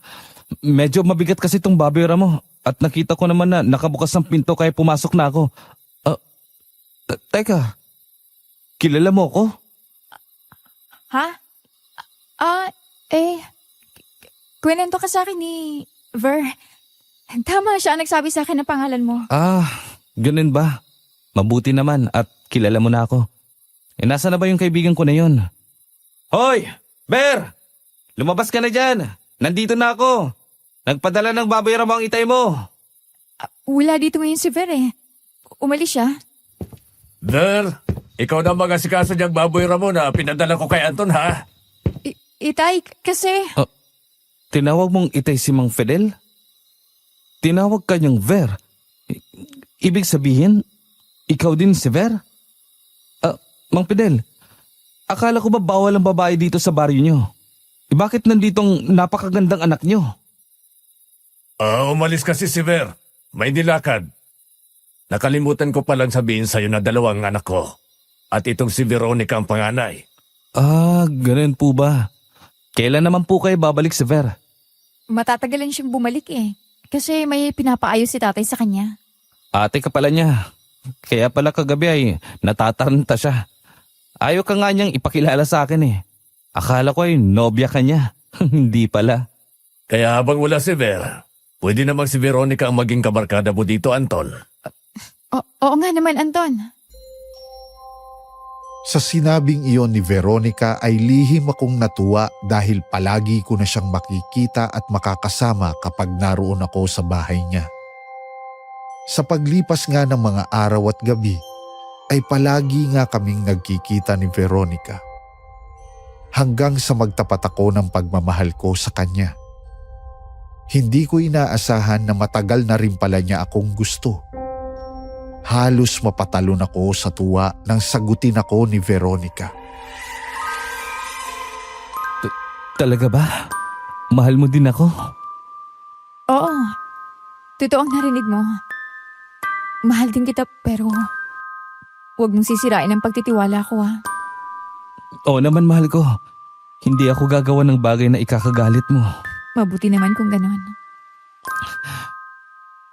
Medyo mabigat kasi itong baboy ramo at nakita ko naman na nakabukas ang pinto kaya pumasok na ako. Teka, kilala mo ako? Ha? Kwento ka sa akin ni Ver. Tama siya ang nagsabi sa akin ng pangalan mo. Ganun ba? Mabuti naman at kilala mo na ako. Nasa na ba yung kaibigan ko na yun? Hoy! Ber! Lumabas ka na dyan! Nandito na ako! Nagpadala ng baboy ramo ang itay mo! Wala dito ngayon si Ver eh. Umalis siya. Ver, ikaw na mag-asikaso niyang baboy ramo na pinadala ko kay Anton, ha? Itay, kasi... Tinawag mong itay si Mang Fidel? Tinawag ka niyang Ver? Ibig sabihin, ikaw din si Ver? Mang Fidel, akala ko ba bawal ang babae dito sa baryo niyo? Bakit nanditong napakagandang anak niyo? Umalis kasi si Ver. May nilakad. Nakalimutan ko palang sabihin sa'yo na dalawang anak ko. At itong si Veronica ang panganay. Ganun po ba? Kailan naman po kayo babalik si Ver? Matatagalan siyang bumalik eh. Kasi may pinapaayos si tatay sa kanya. Ate ka pala niya. Kaya pala kagabi ay natataranta siya. Ayaw ka nga niyang ipakilala sa akin eh. Akala ko ay nobya ka niya. Hindi pala. Kaya habang wala si Ver, pwede namang si Veronica ang maging kabarkada mo dito, Anton. Oo nga naman, Anton. Sa sinabing iyon ni Veronica ay lihim akong natuwa dahil palagi ko na siyang makikita at makakasama kapag naroon ako sa bahay niya. Sa paglipas nga ng mga araw at gabi, ay palagi nga kaming nagkikita ni Veronica. Hanggang sa magtapat ako ng pagmamahal ko sa kanya. Hindi ko inaasahan na matagal na rin pala niya akong gusto. Halos mapatalon ako sa tuwa nang sagutin ako ni Veronica. Talaga ba? Mahal mo din ako? Oo. Totoo ang narinig mo. Mahal din kita pero huwag mong sisirain ang pagtitiwala ko ha. Oo naman mahal ko. Hindi ako gagawa ng bagay na ikakagalit mo. Mabuti naman kung ganon.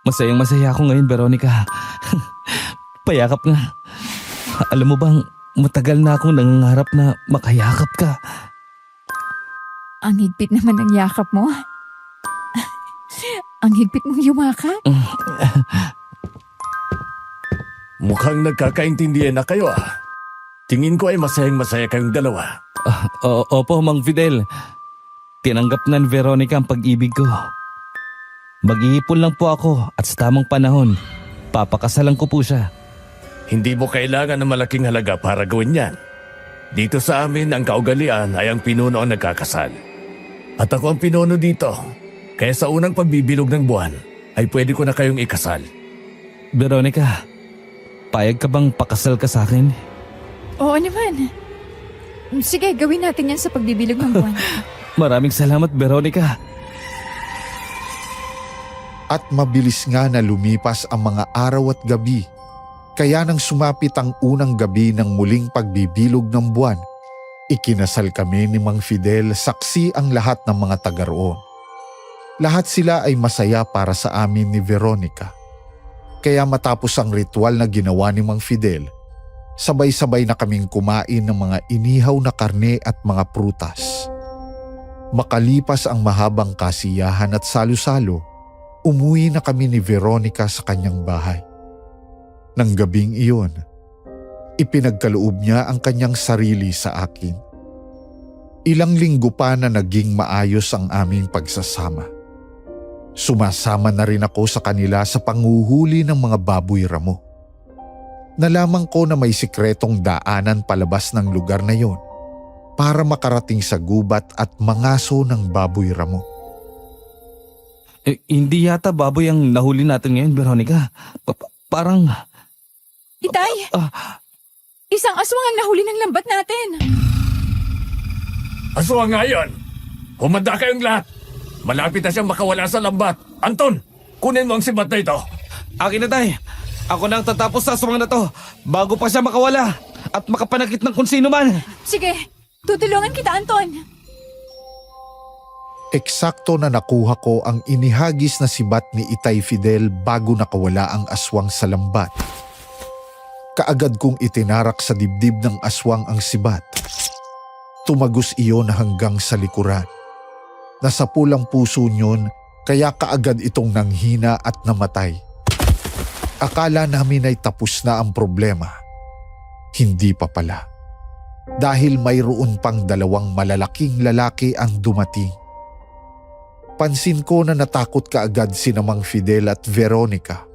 Masayang masaya ako ngayon, Veronica. Payakap nga. Alam mo bang matagal na akong nangangarap na makayakap ka. Ang higpit naman ng yakap mo. Ang higpit mong yumakap. Mukhang nagkakaintindihan na kayo, ah. Tingin ko ay masayang masaya kayong dalawa. Opo, Mang Fidel. Tinanggap na ni Veronica ang pag-ibig ko. Mag-iipon lang po ako at sa tamang panahon, papakasalan ko po siya. Hindi mo kailangan ng malaking halaga para gawin yan. Dito sa amin, ang kaugalian ay ang pinuno ang nagkakasal. At ako ang pinuno dito. Kaya sa unang pagbibilog ng buwan, ay pwede ko na kayong ikasal. Veronica, payag ka bang pakasal ka sa akin? Oo naman. Sige, gawin natin yan sa pagbibilog ng buwan. Maraming salamat, Veronica. At mabilis nga na lumipas ang mga araw at gabi. Kaya nang sumapit ang unang gabi ng muling pagbibilog ng buwan, ikinasal kami ni Mang Fidel, saksi ang lahat ng mga taga roon. Lahat sila ay masaya para sa amin ni Veronica. Kaya matapos ang ritual na ginawa ni Mang Fidel, sabay-sabay na kaming kumain ng mga inihaw na karne at mga prutas. Makalipas ang mahabang kasiyahan at salo-salo, Umuwi na kami ni Veronica sa kanyang bahay. Nang gabing iyon, ipinagkaloob niya ang kanyang sarili sa akin. Ilang linggo pa na naging maayos ang aming pagsasama. Sumasama na rin ako sa kanila sa panguhuli ng mga baboy ramo. Nalaman ko na may sikretong daanan palabas ng lugar na yon para makarating sa gubat at mangaso ng baboy ramo. Hindi yata baboy ang nahuli natin ngayon, Veronica. Parang... Itay! Isang aswang ang nahuli ng lambat natin. Aswang nga yun! Humanda kayong lahat! Malapit na siyang makawala sa lambat. Anton, kunin mo ang sibat na ito. Akin na, Tay. Ako na ang tatapos sa aswang na to bago pa siya makawala at makapanakit ng kung sino man. Sige, tutulungan kita, Anton. Eksakto na nakuha ko ang inihagis na sibat ni Itay Fidel bago nakawala ang aswang sa lambat. Kaagad kong itinarak sa dibdib ng aswang ang sibat. Tumagos iyon hanggang sa likuran. Nasa pulang puso niyon kaya kaagad itong nanghina at namatay. Akala namin ay tapos na ang problema. Hindi pa pala. Dahil mayroon pang 2 malalaking lalaki ang dumating. Pansin ko na natakot kaagad si Mang Fidel at Veronica,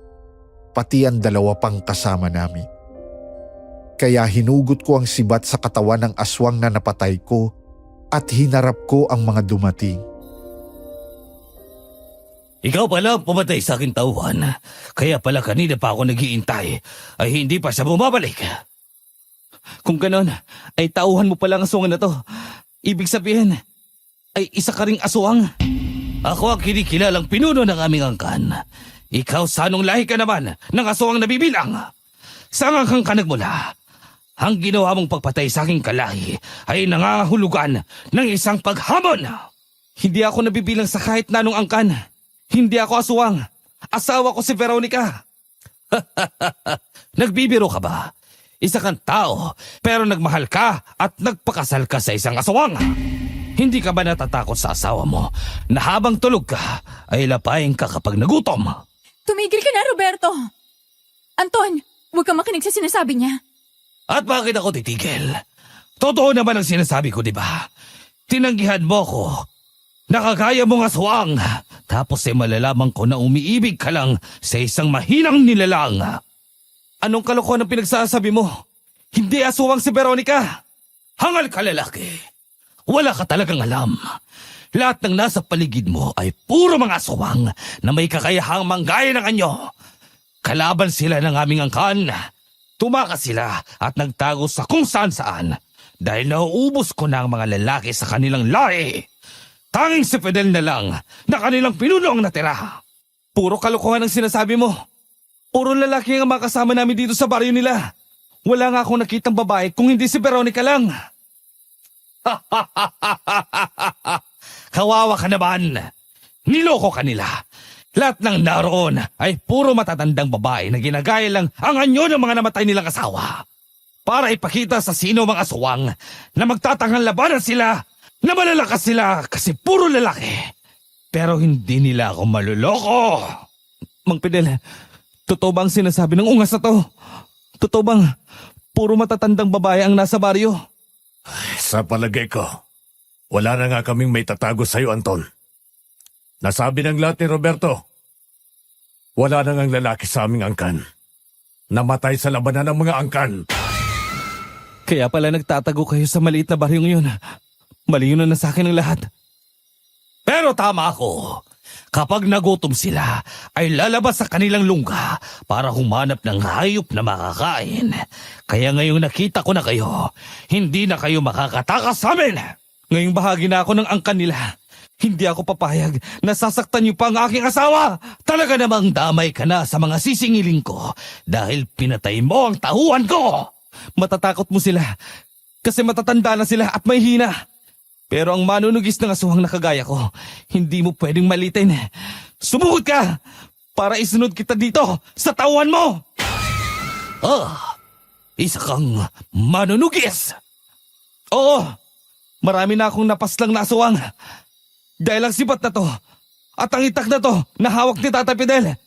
pati ang 2 pang kasama namin. Kaya hinugot ko ang sibat sa katawan ng aswang na napatay ko at hinarap ko ang mga dumating. Ikaw pala ang pumatay sa aking tauhan. Kaya pala kanina pa ako nag-iintay ay hindi pa siya bumabalik. Kung ganon, ay tauhan mo pala ang aswang na to. Ibig sabihin, ay isa ka ring aswang. Ako ang kinikilalang pinuno ng aming angkan. Ikaw sanong lahi ka naman ng aswang nabibilang. Saan kang ka nagmula? Ang ginawa mong pagpatay sa aking kalahi ay nangahulugan ng isang paghamon. Hindi ako nabibilang sa kahit na anong angkan. Hindi ako aswang. Asawa ko si Veronica. Nagbibiro ka ba? Isa kang tao pero nagmahal ka at nagpakasal ka sa isang aswang. Hindi ka ba natatakot sa asawa mo na habang tulog ka ay lapayin ka kapag nagutom? Tumigil ka na, Roberto. Anton, huwag kang makinig sa sinasabi niya. At bakit ako titigil? Totoo naman ang sinasabi ko, di ba? Tinanggihan mo ko. Nakagaya mong aswang. Tapos ay malalaman ko na umiibig ka lang sa isang mahinang nilalang. Anong kalokohan ang pinagsasabi mo? Hindi aswang si Veronica. Hangal ka lalaki. Wala ka talagang alam. Lahat ng nasa paligid mo ay puro mga aswang na may kakayahang manggaya ng anyo. Kalaban sila ng aming angkan. Tumakas sila at nagtago sa kung saan-saan dahil nauubos ko na ang mga lalaki sa kanilang lahi. Tanging si Fidel na lang na kanilang pinuno ang natira. Puro kalokohan ang sinasabi mo. Puro lalaki ang mga kasama namin dito sa baryo nila. Wala nga akong nakitang babae kung hindi si Veronica lang. Kawawa ka naman. Niloko ka nila. Lahat ng naroon ay puro matatandang babae na ginagaya lang ang anyo ng mga namatay nilang asawa. Para ipakita sa sino mga aswang na magtatanghal labanan sila, na malalakas sila kasi puro lalaki. Pero hindi nila ako maluloko. Mang Fidel, totoo ba ang sinasabi ng ungas na to? Totoo bang puro matatandang babae ang nasa baryo? Sa palagay ko, wala na nga kaming may tatago sa'yo, Anton. Nasabi ng lahat ni Roberto, wala na ngang lalaki sa aming angkan. Namatay sa labanan ng mga angkan. Kaya pala nagtatago kayo sa maliit na baryo ngayon. Malino na sa akin ang lahat. Pero tama ako. Kapag nagutom sila, ay lalabas sa kanilang lungga para humanap ng hayop na makakain. Kaya ngayong nakita ko na kayo, hindi na kayo makakatakas sa amin. Ngayong bahagi na ako ng angkan nila. Hindi ako papayag na sasaktan niyo pa ang aking asawa. Talaga namang damay ka na sa mga sisingiling ko dahil pinatay mo ang tauhan ko. Matatakot mo sila kasi matatanda na sila at may hina. Pero ang manunugis ng aswang na kagaya ko, hindi mo pwedeng malitin. Sumuhod ka para isunod kita dito sa tauhan mo. Isa kang manunugis. Oo, marami na akong napaslang na aswang. Dahil ang sibat na to At ang itak na to na hawak ni Tata Fidel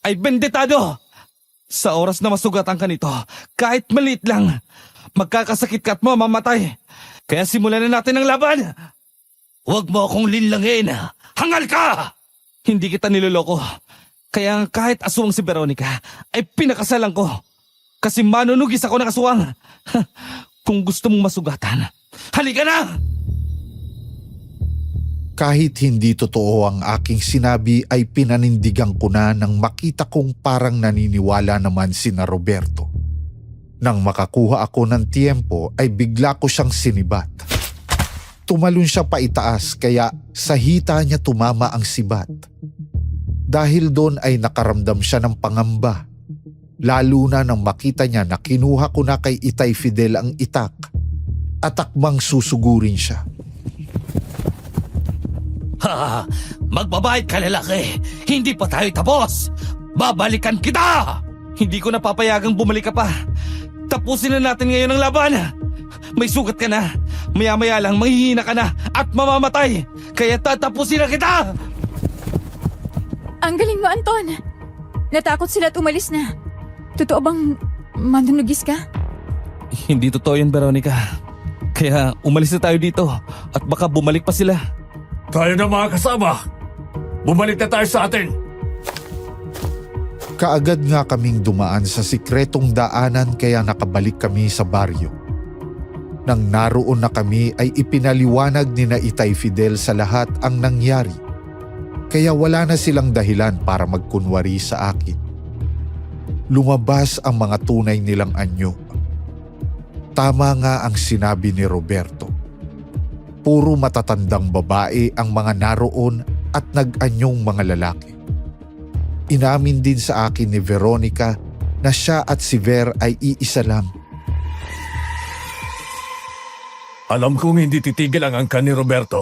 ay bendetado. Sa oras na masugatan ka nito, kahit maliit lang, magkakasakit ka at mamamatay. Kaya simulan na natin ang laban. Huwag mo akong linlangin. Hangal ka! Hindi kita niloloko. Kaya kahit aswang si Veronica, ay pinakasalan ko. Kasi manunugis ako ng aswang. Kung gusto mong masugatan, halika na! Kahit hindi totoo ang aking sinabi ay pinanindigan ko na nang makita kong parang naniniwala naman si na Roberto. Nang makakuha ako ng tiempo ay bigla ko siyang sinibat. Tumalon siya pa itaas kaya sa hita niya tumama ang sibat. Dahil doon ay nakaramdam siya ng pangamba. Lalo na nang makita niya na kinuha ko na kay Itay Fidel ang itak at akmang susugurin siya. Ha! Magbabayad ka lalaki! Hindi pa tayo tapos! Babalikan kita! Hindi ko napapayagang bumalik ka pa. Tapusin na natin ngayon ang laban. May sugat ka na. Maya-maya lang manghihina ka na at mamamatay. Kaya tatapusin na kita! Ang galing mo, Anton. Natakot sila at umalis na. Totoo bang manunugis ka? Hindi totoo yun, Veronica. Kaya umalis na tayo dito at baka bumalik pa sila. Tayo na mga kasama. Bumalik na tayo sa atin. Kaagad nga kaming dumaan sa sikretong daanan kaya nakabalik kami sa baryo. Nang naroon na kami ay ipinaliwanag ni na Itay Fidel sa lahat ang nangyari. Kaya wala na silang dahilan para magkunwari sa akin. Lumabas ang mga tunay nilang anyo. Tama nga ang sinabi ni Roberto. Puro matatandang babae ang mga naroon at nag-anyong mga lalaki. Inamin din sa akin ni Veronica na siya at si Ver ay iisa lang. Alam kong hindi titigil ang angkan ni Roberto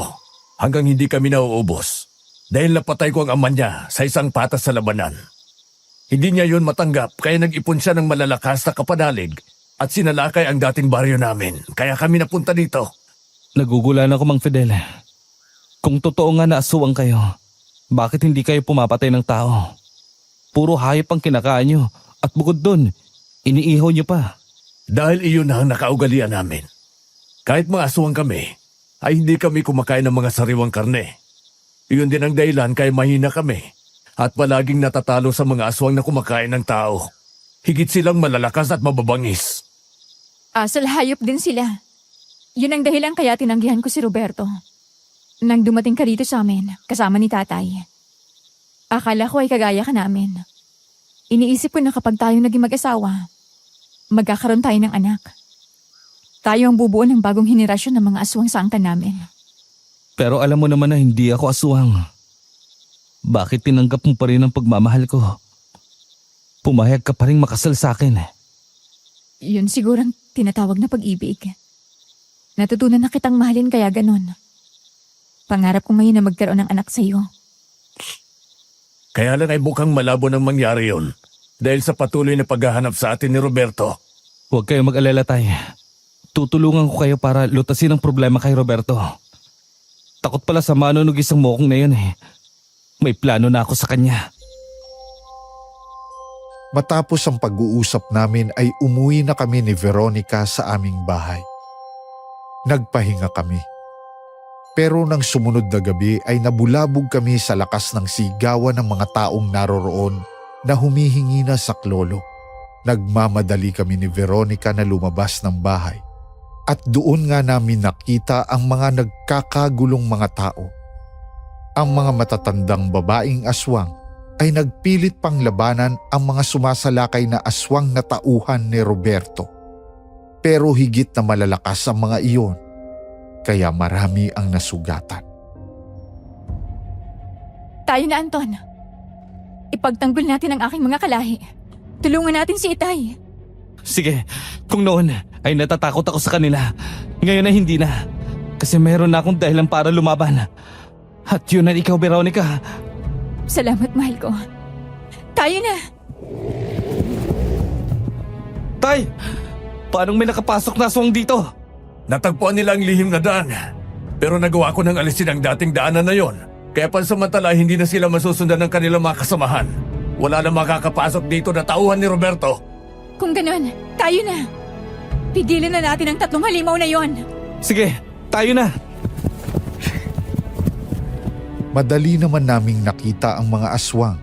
hanggang hindi kami nauubos. Dahil napatay ko ang ama niya sa isang patas sa labanan. Hindi niya yun matanggap kaya nag-ipon siya ng malalakas na kapanalig at sinalakay ang dating baryo namin. Kaya kami napunta dito. Nagugulan ako, Mang Fidel. Kung totoo nga na aswang kayo, bakit hindi kayo pumapatay ng tao? Puro hayop ang kinakain nyo at bukod dun, iniihaw nyo pa. Dahil iyon na ang nakaugalian namin. Kahit mga aswang kami, ay hindi kami kumakain ng mga sariwang karne. Iyon din ang dahilan kaya mahina kami at palaging natatalo sa mga aswang na kumakain ng tao. Higit silang malalakas at mababangis. Asal hayop din sila. Yun ang dahilan kaya tinanggihan ko si Roberto. Nang dumating ka dito sa amin, kasama ni tatay. Akala ko ay kagaya ka namin. Iniisip ko na kapag tayo naging mag-asawa, magkakaroon tayo ng anak. Tayo ang bubuo ng bagong henerasyon ng mga aswang sa angkan namin. Pero alam mo naman na hindi ako aswang. Bakit tinanggap mo pa rin ang pagmamahal ko? Pumayag ka pa rin makasal sa akin. Yun sigurang tinatawag na pag-ibig. Natutunan na kitang mahalin kaya ganon. Pangarap ko ngayon na magkaroon ng anak sa iyo. Kaya lang ay mukhang malabo nang mangyari yun dahil sa patuloy na paghahanap sa atin ni Roberto. Huwag kayo mag-alala, tay. Tutulungan ko kayo para lutasin ang problema kay Roberto. Takot pala sa manunugis ang mokong na yun eh. May plano na ako sa kanya. Matapos ang pag-uusap namin ay umuwi na kami ni Veronica sa aming bahay. Nagpahinga kami. Pero nang sumunod na gabi ay nabulabog kami sa lakas ng sigawan ng mga taong naroroon na humihingi na saklolo. Nagmamadali kami ni Veronica na lumabas ng bahay. At doon nga namin nakita ang mga nagkakagulong mga tao. Ang mga matatandang babaeng aswang ay nagpilit pang labanan ang mga sumasalakay na aswang na tauhan ni Roberto. Pero higit na malalakas ang mga iyon, kaya marami ang nasugatan. Tayo na, Anton. Ipagtanggol natin ang aking mga kalahi. Tulungan natin si Itay. Sige, kung noon ay natatakot ako sa kanila, ngayon ay hindi na. Kasi meron na akong dahilan para lumaban. At yun ay ikaw, Veronica. Salamat, mahal ko. Tayo na! Tay! Paanong may nakapasok na aswang dito? Natagpuan nila ang lihim na daan pero nagawa ko ng alisin ang dating daanan na yon Kaya pansamantala hindi na sila masusundan ng kanilang mga kasamahan. Wala na makakapasok dito na tauhan ni Roberto. Kung ganon, tayo na. Pigilan na natin ang 3 halimaw na yon. Sige, tayo na. Madali naman naming nakita ang mga aswang.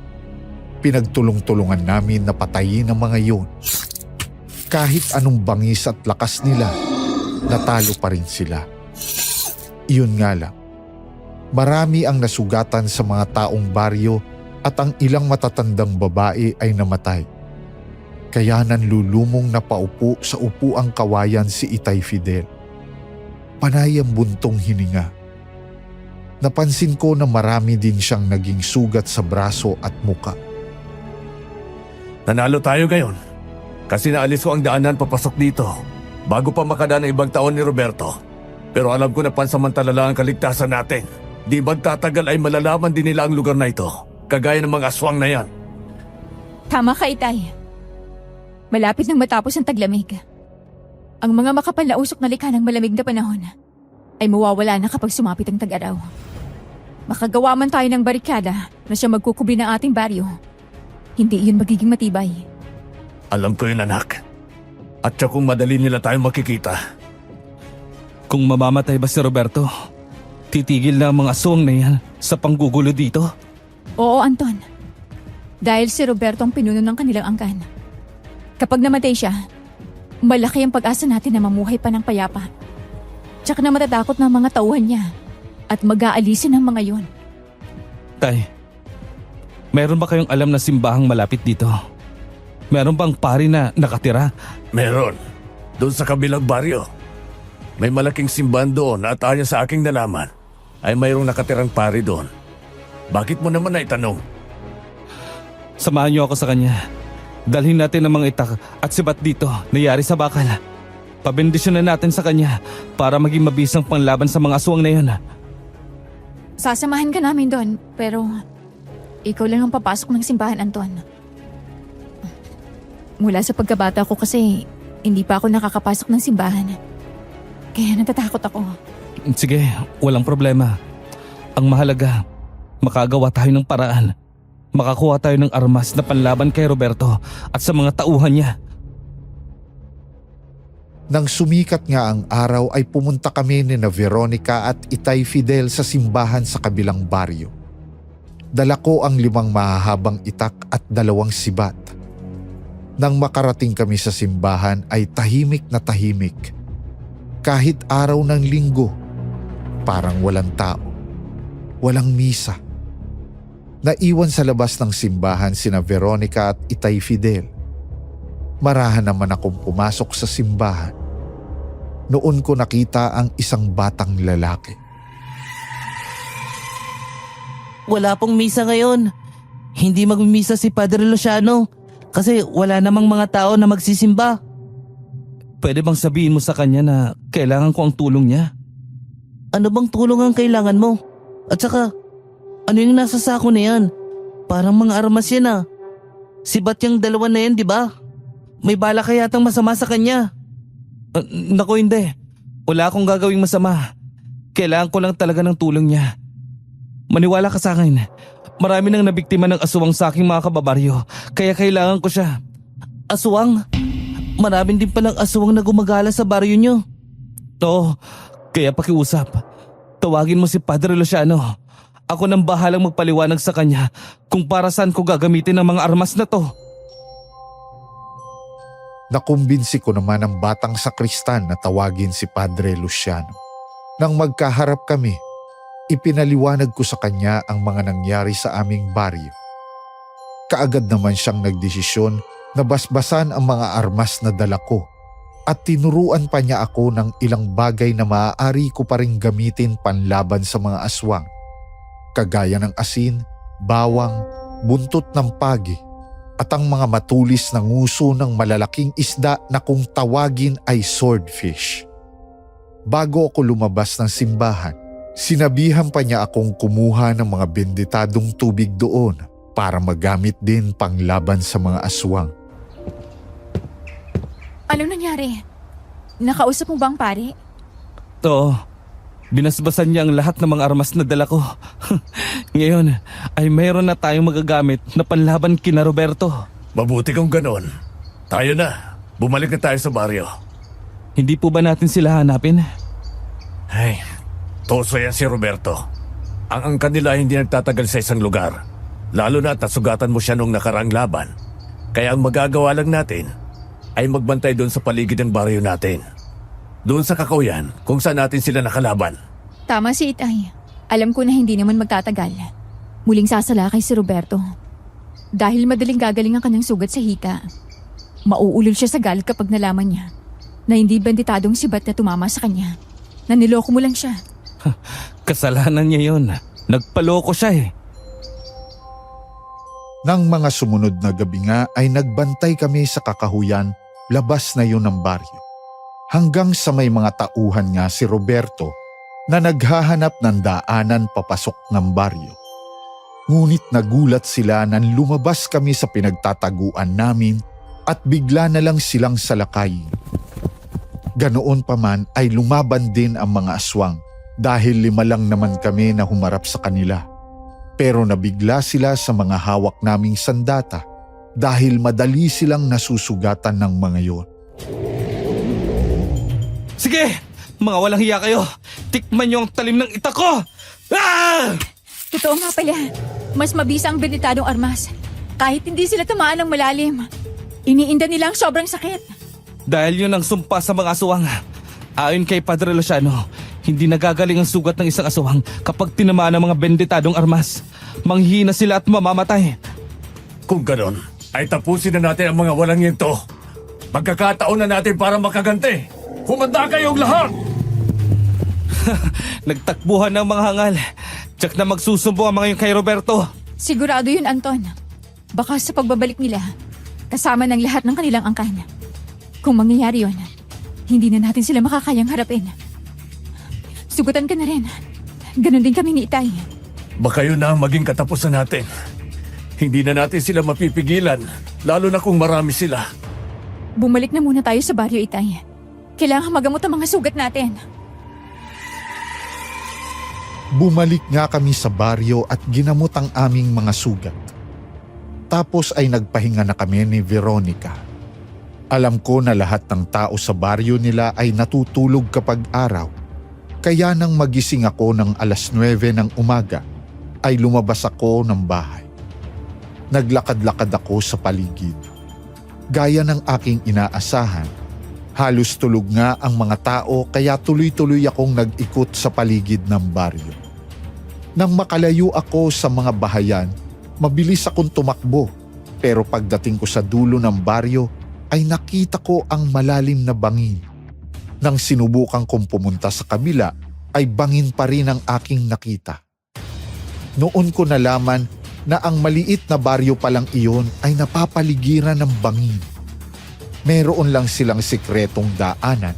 Pinagtulong-tulungan namin na patayin ang mga yun. Kahit anong bangis at lakas nila, natalo pa rin sila. Iyon nga lang, marami ang nasugatan sa mga taong baryo at ang ilang matatandang babae ay namatay. Kaya nanlulumong na paupo sa upuang kawayan si Itay Fidel. Panay ang buntong hininga. Napansin ko na marami din siyang naging sugat sa braso at muka. Nanalo tayo ngayon. Kasi naalis ko ang daanan papasok dito bago pa makadaan ang ibang taon ni Roberto. Pero alam ko na pansamantala lang ang kaligtasan natin. Di magtatagal ay malalaman din nila ang lugar na ito. Kagaya ng mga aswang na yan. Tama ka, Itay. Malapit nang matapos ang taglamig. Ang mga makapal na usok na likha ng malamig na panahon ay mawawala na kapag sumapit ang tag-araw. Makagawa man tayo ng barikada na siya magkukubi ng ating baryo, hindi iyon magiging matibay. Alam ko yun, anak. At siya kung madali nila tayo makikita. Kung mamamatay ba si Roberto, titigil na ang mga aswang na yan sa panggugulo dito? Oo, Anton. Dahil si Roberto ang pinuno ng kanilang angkan. Kapag namatay siya, malaki ang pag-asa natin na mamuhay pa ng payapa. Tsaka na matatakot ng mga tauhan niya at mag-aalisin ng mga yun. Tay, meron ba kayong alam na simbahang malapit dito? Meron bang pari na nakatira? Meron. Doon sa kabilang baryo. May malaking simbahan doon at ayon sa aking nalaman ay mayroong nakatirang pari doon. Bakit mo naman naitanong? Samahan niyo ako sa kanya. Dalhin natin ang mga itak at sibat dito nayari sa bakal. Pabendisyonan natin sa kanya para maging mabisang panglaban sa mga aswang na yun. Sasamahan ka namin doon, pero ikaw lang ang papasok ng simbahan, Anton. Mula sa pagkabata ko kasi hindi pa ako nakakapasok ng simbahan. Kaya natatakot ako. Sige, walang problema. Ang mahalaga, makagawa tayo ng paraan. Makakuha tayo ng armas na panlaban kay Roberto at sa mga tauhan niya. Nang sumikat nga ang araw ay pumunta kami ni na Veronica at Itay Fidel sa simbahan sa kabilang baryo. Dala ko ang 5 mahahabang itak at 2 sibat. Nang makarating kami sa simbahan ay tahimik na tahimik. Kahit araw ng linggo, parang walang tao. Walang misa. Naiwan sa labas ng simbahan sina Veronica at Itay Fidel. Marahan naman akong pumasok sa simbahan. Noon ko nakita ang isang batang lalaki. Wala pong misa ngayon. Hindi magmimisa si Padre Luciano kasi wala namang mga tao na magsisimba. Pwede bang sabihin mo sa kanya na kailangan ko ang tulong niya? Ano bang tulong ang kailangan mo? At saka, ano yung nasa sako na yan? Parang mga armas yan ah. Sibat yung 2 na yan, di ba? May bala kaya yatang masama sa kanya. Naku hindi. Wala akong gagawing masama. Kailangan ko lang talaga ng tulong niya. Maniwala ka sa akin. Marami nang nabiktima ng aswang sa aking mga kababaryo. Kaya kailangan ko siya. Aswang? Maraming din palang aswang na gumagala sa baryo nyo. Oo, kaya pakiusap. Tawagin mo si Padre Luciano. Ako nang bahalang magpaliwanag sa kanya kung para saan ko gagamitin ang mga armas na to. Nakumbinsi ko naman ang batang sakristan na tawagin si Padre Luciano. Nang magkaharap kami, ipinaliwanag ko sa kanya ang mga nangyari sa aming baryo. Kaagad naman siyang nagdesisyon na basbasan ang mga armas na dala ko at tinuruan pa niya ako ng ilang bagay na maaari ko pa ring gamitin panlaban sa mga aswang. Kagaya ng asin, bawang, buntot ng pagi at ang mga matulis na nguso ng malalaking isda na kung tawagin ay swordfish. Bago ako lumabas ng simbahan, sinabihan pa niya akong kumuha ng mga benditadong tubig doon para magamit din panglaban sa mga aswang. Anong nangyari? Nakausap mo ba ang pare? Oo, Binasbasan niya ang lahat ng mga armas na dala ko. Ngayon ay mayroon na tayong magagamit na panlaban kina Roberto. Mabuti kung ganon. Tayo na. Bumalik na tayo sa baryo. Hindi po ba natin sila hanapin? Ay, toso yan si Roberto. Ang angkan nila hindi nagtatagal sa isang lugar. Lalo na at nasugatan mo siya nung nakaraang laban. Kaya ang magagawa lang natin ay magbantay doon sa paligid ng baryo natin. Doon sa Kakahuyan kung saan natin sila nakalaban. Tama si Itay. Alam ko na hindi naman magtatagal. Muling sasalakay si Roberto. Dahil madaling gagaling ang kanyang sugat sa hika. Mauulol siya sa galit kapag nalaman niya na hindi banditadong si Bat na tumama sa kanya. Na niloko mo lang siya. Kasalanan niya yon. Nagpaloko siya eh. Nang mga sumunod na gabi nga ay nagbantay kami sa Kakahuyan, labas na yun ng baryo. Hanggang sa may mga tauhan nga si Roberto na naghahanap ng daanan papasok ng baryo. Ngunit nagulat sila nang lumabas kami sa pinagtataguan namin at bigla na lang silang salakay. Ganoon pa man ay lumaban din ang mga aswang dahil 5 lang naman kami na humarap sa kanila. Pero nabigla sila sa mga hawak naming sandata dahil madali silang nasusugatan ng mga yon. Sige! Mga walang hiya kayo! Tikman niyo ang talim ng itak ko! Ah! Totoo nga pala. Mas mabisa ang banditadong armas. Kahit hindi sila tamaan ng malalim. Iniinda nila ang sobrang sakit. Dahil yun ang sumpa sa mga aswang. Ayon kay Padre Luciano, hindi nagagaling ang sugat ng isang aswang kapag tinamaan ng mga benditadong armas. Manghihina sila at mamamatay. Kung ganon, ay tapusin na natin ang mga walang yento. Magkakataon na natin para makaganti. Humanda kayong lahat! Nagtakbuhan ng mga hangal. Tsak na magsusumbo ang mga yung kay Roberto. Sigurado yun, Anton. Baka sa pagbabalik nila, kasama ng lahat ng kanilang angkan. Kung mangyayari yun, hindi na natin sila makakayang harapin. Sugutan ka na rin. Ganon din kami ni Itay. Baka yun na ang maging katapusan natin. Hindi na natin sila mapipigilan, lalo na kung marami sila. Bumalik na muna tayo sa baryo, Itay. Kailangan magamot ang mga sugat natin. Bumalik nga kami sa baryo at ginamot ang aming mga sugat. Tapos ay nagpahinga na kami ni Veronica. Alam ko na lahat ng tao sa baryo nila ay natutulog kapag araw. Kaya nang magising ako ng 9:00 ng umaga, ay lumabas ako ng bahay. Naglakad-lakad ako sa paligid. Gaya ng aking inaasahan, halos tulog nga ang mga tao kaya tuloy-tuloy akong nag-ikot sa paligid ng baryo. Nang makalayo ako sa mga bahayan, mabilis akong tumakbo. Pero pagdating ko sa dulo ng baryo, ay nakita ko ang malalim na bangin. Nang sinubukan kong pumunta sa kabila, ay bangin pa rin ang aking nakita. Noon ko nalaman na ang maliit na baryo palang iyon ay napapaligiran ng bangin. Meron lang silang sikretong daanan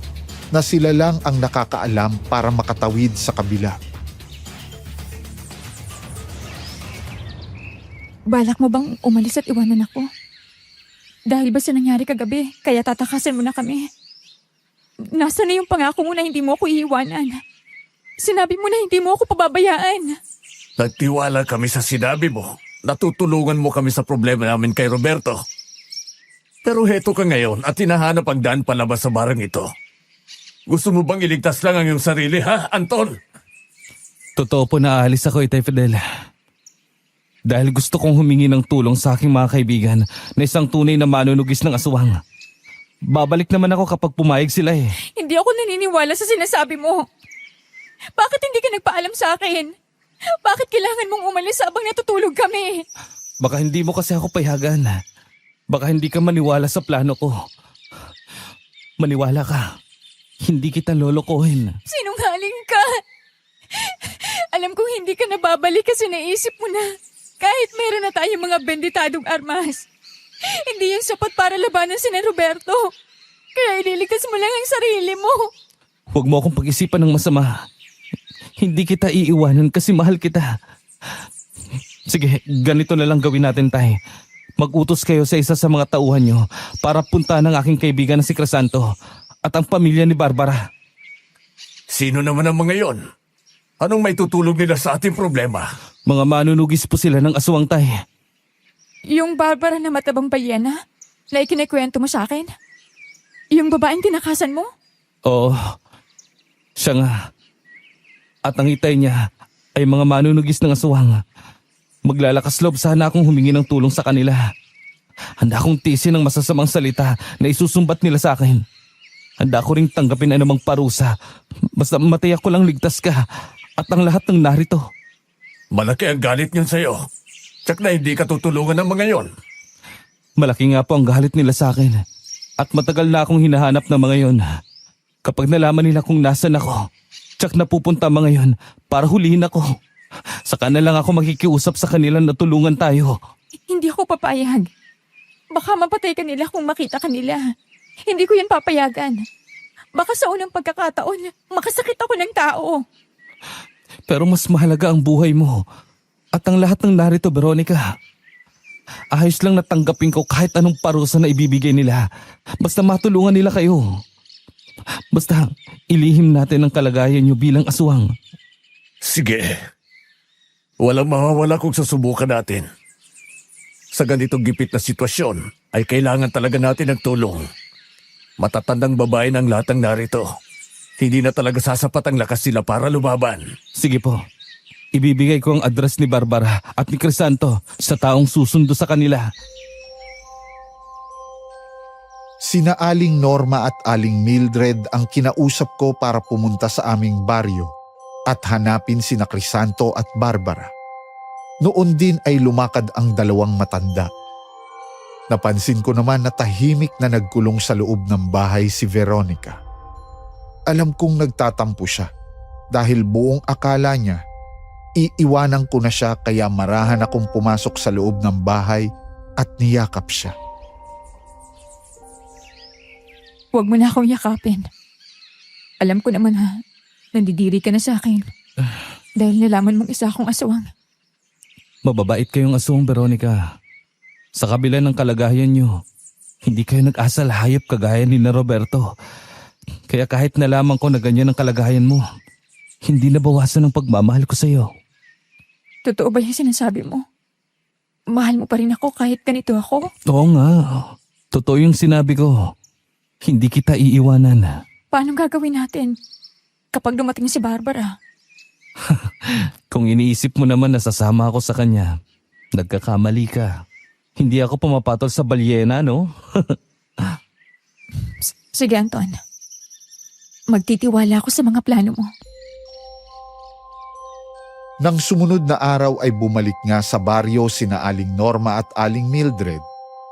na sila lang ang nakakaalam para makatawid sa kabila. Balak mo bang umalis at iwanan ako? Dahil ba sa nangyari kagabi, kaya tatakasan mo na kami? Nasaan na yung pangako mo na hindi mo ako iiwanan? Sinabi mo na hindi mo ako pababayaan. Nagtiwala kami sa sinabi mo. Natutulungan mo kami sa problema namin kay Roberto. Pero heto ka ngayon at hinahanap ang daan palabas sa barang ito. Gusto mo bang iligtas lang ang iyong sarili, ha, Anton? Totoo po na aalis ako, Itay Fidel. Dahil gusto kong humingi ng tulong sa aking mga kaibigan na isang tunay na manunugis ng aswang. Babalik naman ako kapag pumayag sila eh. Hindi ako naniniwala sa sinasabi mo. Bakit hindi ka nagpaalam sa akin? Bakit kailangan mong umalis habang natutulog kami? Baka hindi mo kasi ako payagan. Baka hindi ka maniwala sa plano ko. Maniwala ka. Hindi kita lolokohin. Sinungaling ka. Alam kong hindi ka nababalik kasi naisip mo na kahit meron na tayong mga benditadong armas, hindi yung sapat para labanan si Roberto. Kaya ililigtas mo lang ang sarili mo. Huwag mo akong pag-isipan ng masama. Hindi kita iiwanan kasi mahal kita. Sige, ganito na lang gawin natin, Tay. Mag-utos kayo sa isa sa mga tauhan nyo para punta ng aking kaibigan na si Crisanto at ang pamilya ni Barbara. Sino naman ang mga yon? Anong may tutulong nila sa ating problema? Mga manunugis po sila ng aswang, Tay. Yung Barbara na matabang balyena na ikinikwento mo sa akin? Yung babaeng tinakasan mo? Oo, siya nga. At ang itay niya ay mga manunugis ng aswang. Maglalakas loob sana akong humingi ng tulong sa kanila. Handa akong tisin ng masasamang salita na isusumbat nila sa akin. Handa ko ring tanggapin anumang parusa. Basta matiyak ko lang ligtas ka at ang lahat ng narito. Malaki ang galit niyon sa'yo. Tsak na hindi ka tutulungan ng mga yon. Malaki nga po ang galit nila sa akin. At matagal na akong hinahanap ng mga yon. Kapag nalaman nila kung nasan ako, tsak na pupunta mga yon para hulihin ako. Saka na lang ako makikiusap sa kanila na tulungan tayo. Hindi ako papayag. Baka mapatay ka nila kung makita ka nila. Hindi ko yan papayagan. Baka sa unang pagkakataon, makasakit ako ng tao. Pero mas mahalaga ang buhay mo. At ang lahat ng narito, Veronica. Ayos lang natanggapin ko kahit anong parusa na ibibigay nila. Basta matulungan nila kayo. Basta ilihim natin ang kalagayan niyo bilang aswang. Sige. Walang mawawala kung susubukan natin. Sa ganitong gipit na sitwasyon, ay kailangan talaga natin ng tulong. Matatandang babae ng lahat ng narito. Hindi na talaga sasapat ang lakas nila para lumaban. Sige po. Ibibigay ko ang address ni Barbara at ni Crisanto sa taong susundo sa kanila. Sina Aling Norma at Aling Mildred ang kinausap ko para pumunta sa aming baryo at hanapin sina Crisanto at Barbara. Noon din ay lumakad ang dalawang matanda. Napansin ko naman na tahimik na nagkulong sa loob ng bahay si Veronica. Alam kong nagtatampo siya dahil buong akala niya iiwanan ko na siya kaya marahan akong pumasok sa loob ng bahay at niyakap siya. Huwag mo na akong yakapin. Alam ko naman ha, nandidiri ka na sa akin. Dahil nalaman mong isa akong aswang. Mababait kayong aswang, Veronica. Sa kabila ng kalagayan niyo, hindi kayo nag-asal hayop kagaya ni na Roberto. Kaya kahit nalaman ko na ganyan ang kalagayan mo, hindi nabawasan ang pagmamahal ko sa iyo. Totoo ba yung sinasabi mo? Mahal mo pa rin ako kahit ganito ako? Oo nga. Totoo yung sinabi ko. Hindi kita iiwanan. Paano gagawin natin kapag dumating si Barbara? Kung iniisip mo naman na sasama ako sa kanya, nagkakamali ka. Hindi ako pumapatol sa balyena, no? Sige, Anton. Magtitiwala ako sa mga plano mo. Nang sumunod na araw ay bumalik nga sa baryo sina Aling Norma at Aling Mildred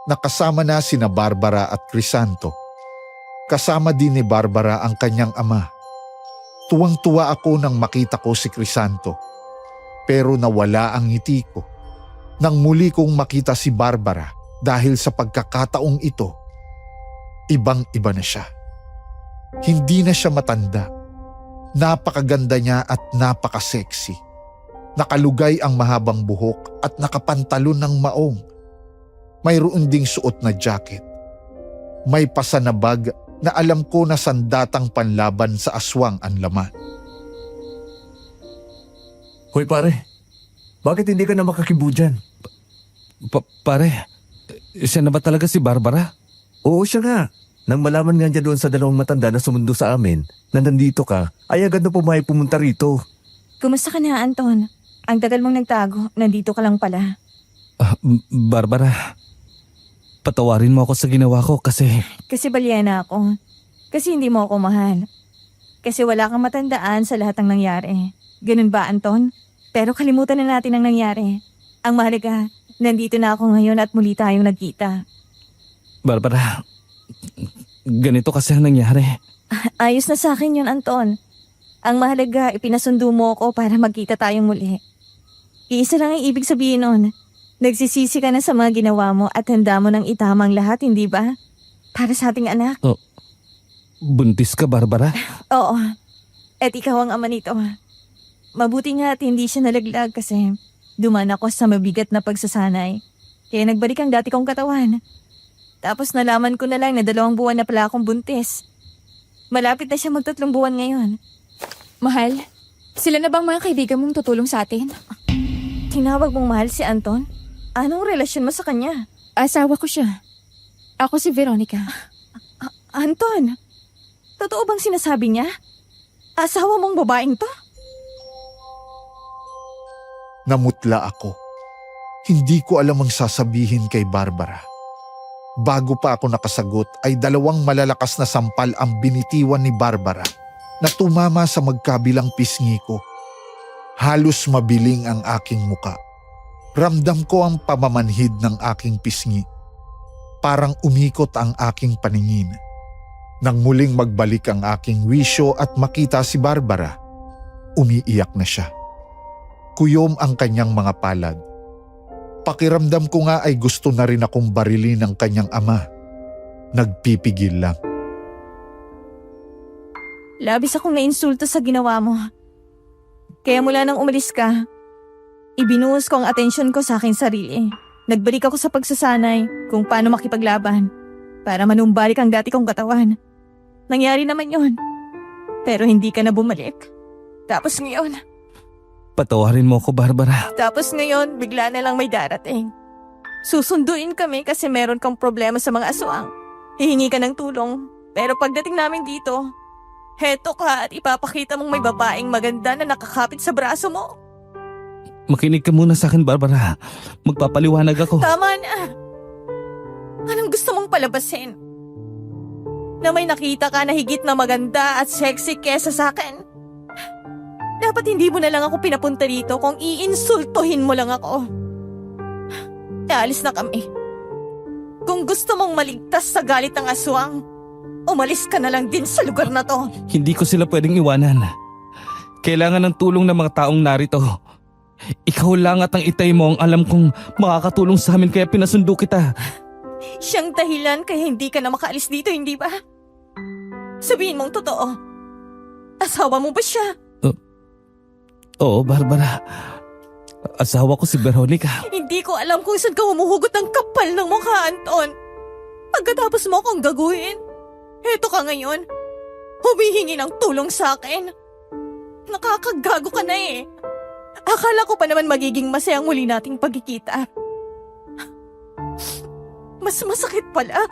na kasama na sina Barbara at Crisanto. Kasama din ni Barbara ang kanyang ama. Tuwang-tuwa ako nang makita ko si Crisanto. Pero nawala ang ngiti ko nang muli kong makita si Barbara dahil sa pagkakataong ito, ibang-iba na siya. Hindi na siya matanda. Napakaganda niya at napaka-sexy. Nakalugay ang mahabang buhok at nakapantalon ng maong. Mayroon ding suot na jacket. May pasa na bag na alam ko na sandatang panlaban sa aswang ang laman. Hoy pare, bakit hindi ka na makakibo dyan? Pare, siya na ba talaga si Barbara? Oo siya nga. Nang malaman nga niya doon sa dalawang matanda na sumundo sa amin na nandito ka, ay agad na pumayag pumunta rito. Kumusta ka na, Anton? Ang tagal mong nagtago, nandito ka lang pala. Barbara, patawarin mo ako sa ginawa ko kasi... Kasi balyena ako. Kasi hindi mo ako mahal. Kasi wala kang matandaan sa lahat ng nangyari. Ganun ba, Anton? Pero kalimutan na natin ang nangyari. Ang mahalaga, nandito na ako ngayon at muli tayong nagkita. Barbara, ganito kasi ang nangyari. Ayos na sa akin yun, Anton. Ang mahalaga, ipinasundo mo ako para magkita tayong muli. Iisa lang ang ibig sabihin nun. Nagsisisi ka na sa mga ginawa mo at handa mo ng itamang lahat, hindi ba? Para sa ating anak. Buntis ka, Barbara? Oo. At ikaw ang ama nito. Mabuti nga at hindi siya nalaglag kasi duman ako sa mabigat na pagsasanay. Kaya nagbalik ang dati kong katawan. Tapos nalaman ko na lang na 2 buwan na pala akong buntis. Malapit na siya mag 3 buwan ngayon. Mahal, Sila na bang mga kaibigan mong tutulong sa atin? Tinawag mong mahal si Anton? Anong relasyon mo sa kanya? Asawa ko siya. Ako si Veronica. Anton, totoo bang sinasabi niya? Asawa mong babaeng to? Namutla ako. Hindi ko alam ang sasabihin kay Barbara. Bago pa ako nakasagot ay 2 malalakas na sampal ang binitiwan ni Barbara na tumama sa magkabilang pisngi ko. Halos mabiling ang aking muka. Ramdam ko ang pamamanhid ng aking pisngi. Parang umikot ang aking paningin. Nang muling magbalik ang aking wisyo at makita si Barbara, umiiyak na siya. Kuyom ang kanyang mga palad. Pakiramdam ko nga ay gusto na rin akong barilin ng kanyang ama. Nagpipigil lang. Labis akong nainsulto sa ginawa mo. Kaya mula nang umalis ka, ibinuhos ko ang atensyon ko sa aking sarili. Nagbalik ako sa pagsasanay kung paano makipaglaban para manumbalik ang dati kong katawan. Nangyari naman yon. Pero hindi ka na bumalik. Tapos ngayon, Patawarin mo ako, Barbara. bigla na lang may darating. Susunduin kami kasi meron kang problema sa mga aswang. Hihingi ka ng tulong. Pero pagdating namin dito, heto ka at ipapakita mong may babaeng maganda na nakakapit sa braso mo. Makinig ka muna sa akin, Barbara. Magpapaliwanag ako. Tama na. Anong gusto mong palabasin? Na may nakita ka na higit na maganda at sexy kesa sa akin? Dapat hindi mo na lang ako pinapunta dito kung iinsultuhin mo lang ako. Alis na kami. Kung gusto mong maligtas sa galit ng aswang, umalis ka na lang din sa lugar na to. Hindi ko sila pwedeng iwanan. Kailangan ng tulong ng mga taong narito. Ikaw lang at ang itay mo ang alam kong makakatulong sa amin kaya pinasundo kita. Siyang dahilan kaya hindi ka na makaalis dito, hindi ba? Sabihin mong totoo. Asawa mo ba siya? Oo, Barbara. Asawa ko si Veronica. Hindi ko alam kung saan ka humuhugot ng kapal ng mukha, Anton. Pagkatapos mo akong gaguhin, heto ka ngayon. Humihingi ng tulong sa akin. Nakakagago ka na eh. Akala ko pa naman magiging masayang muli nating pagkikita. Mas masakit pala.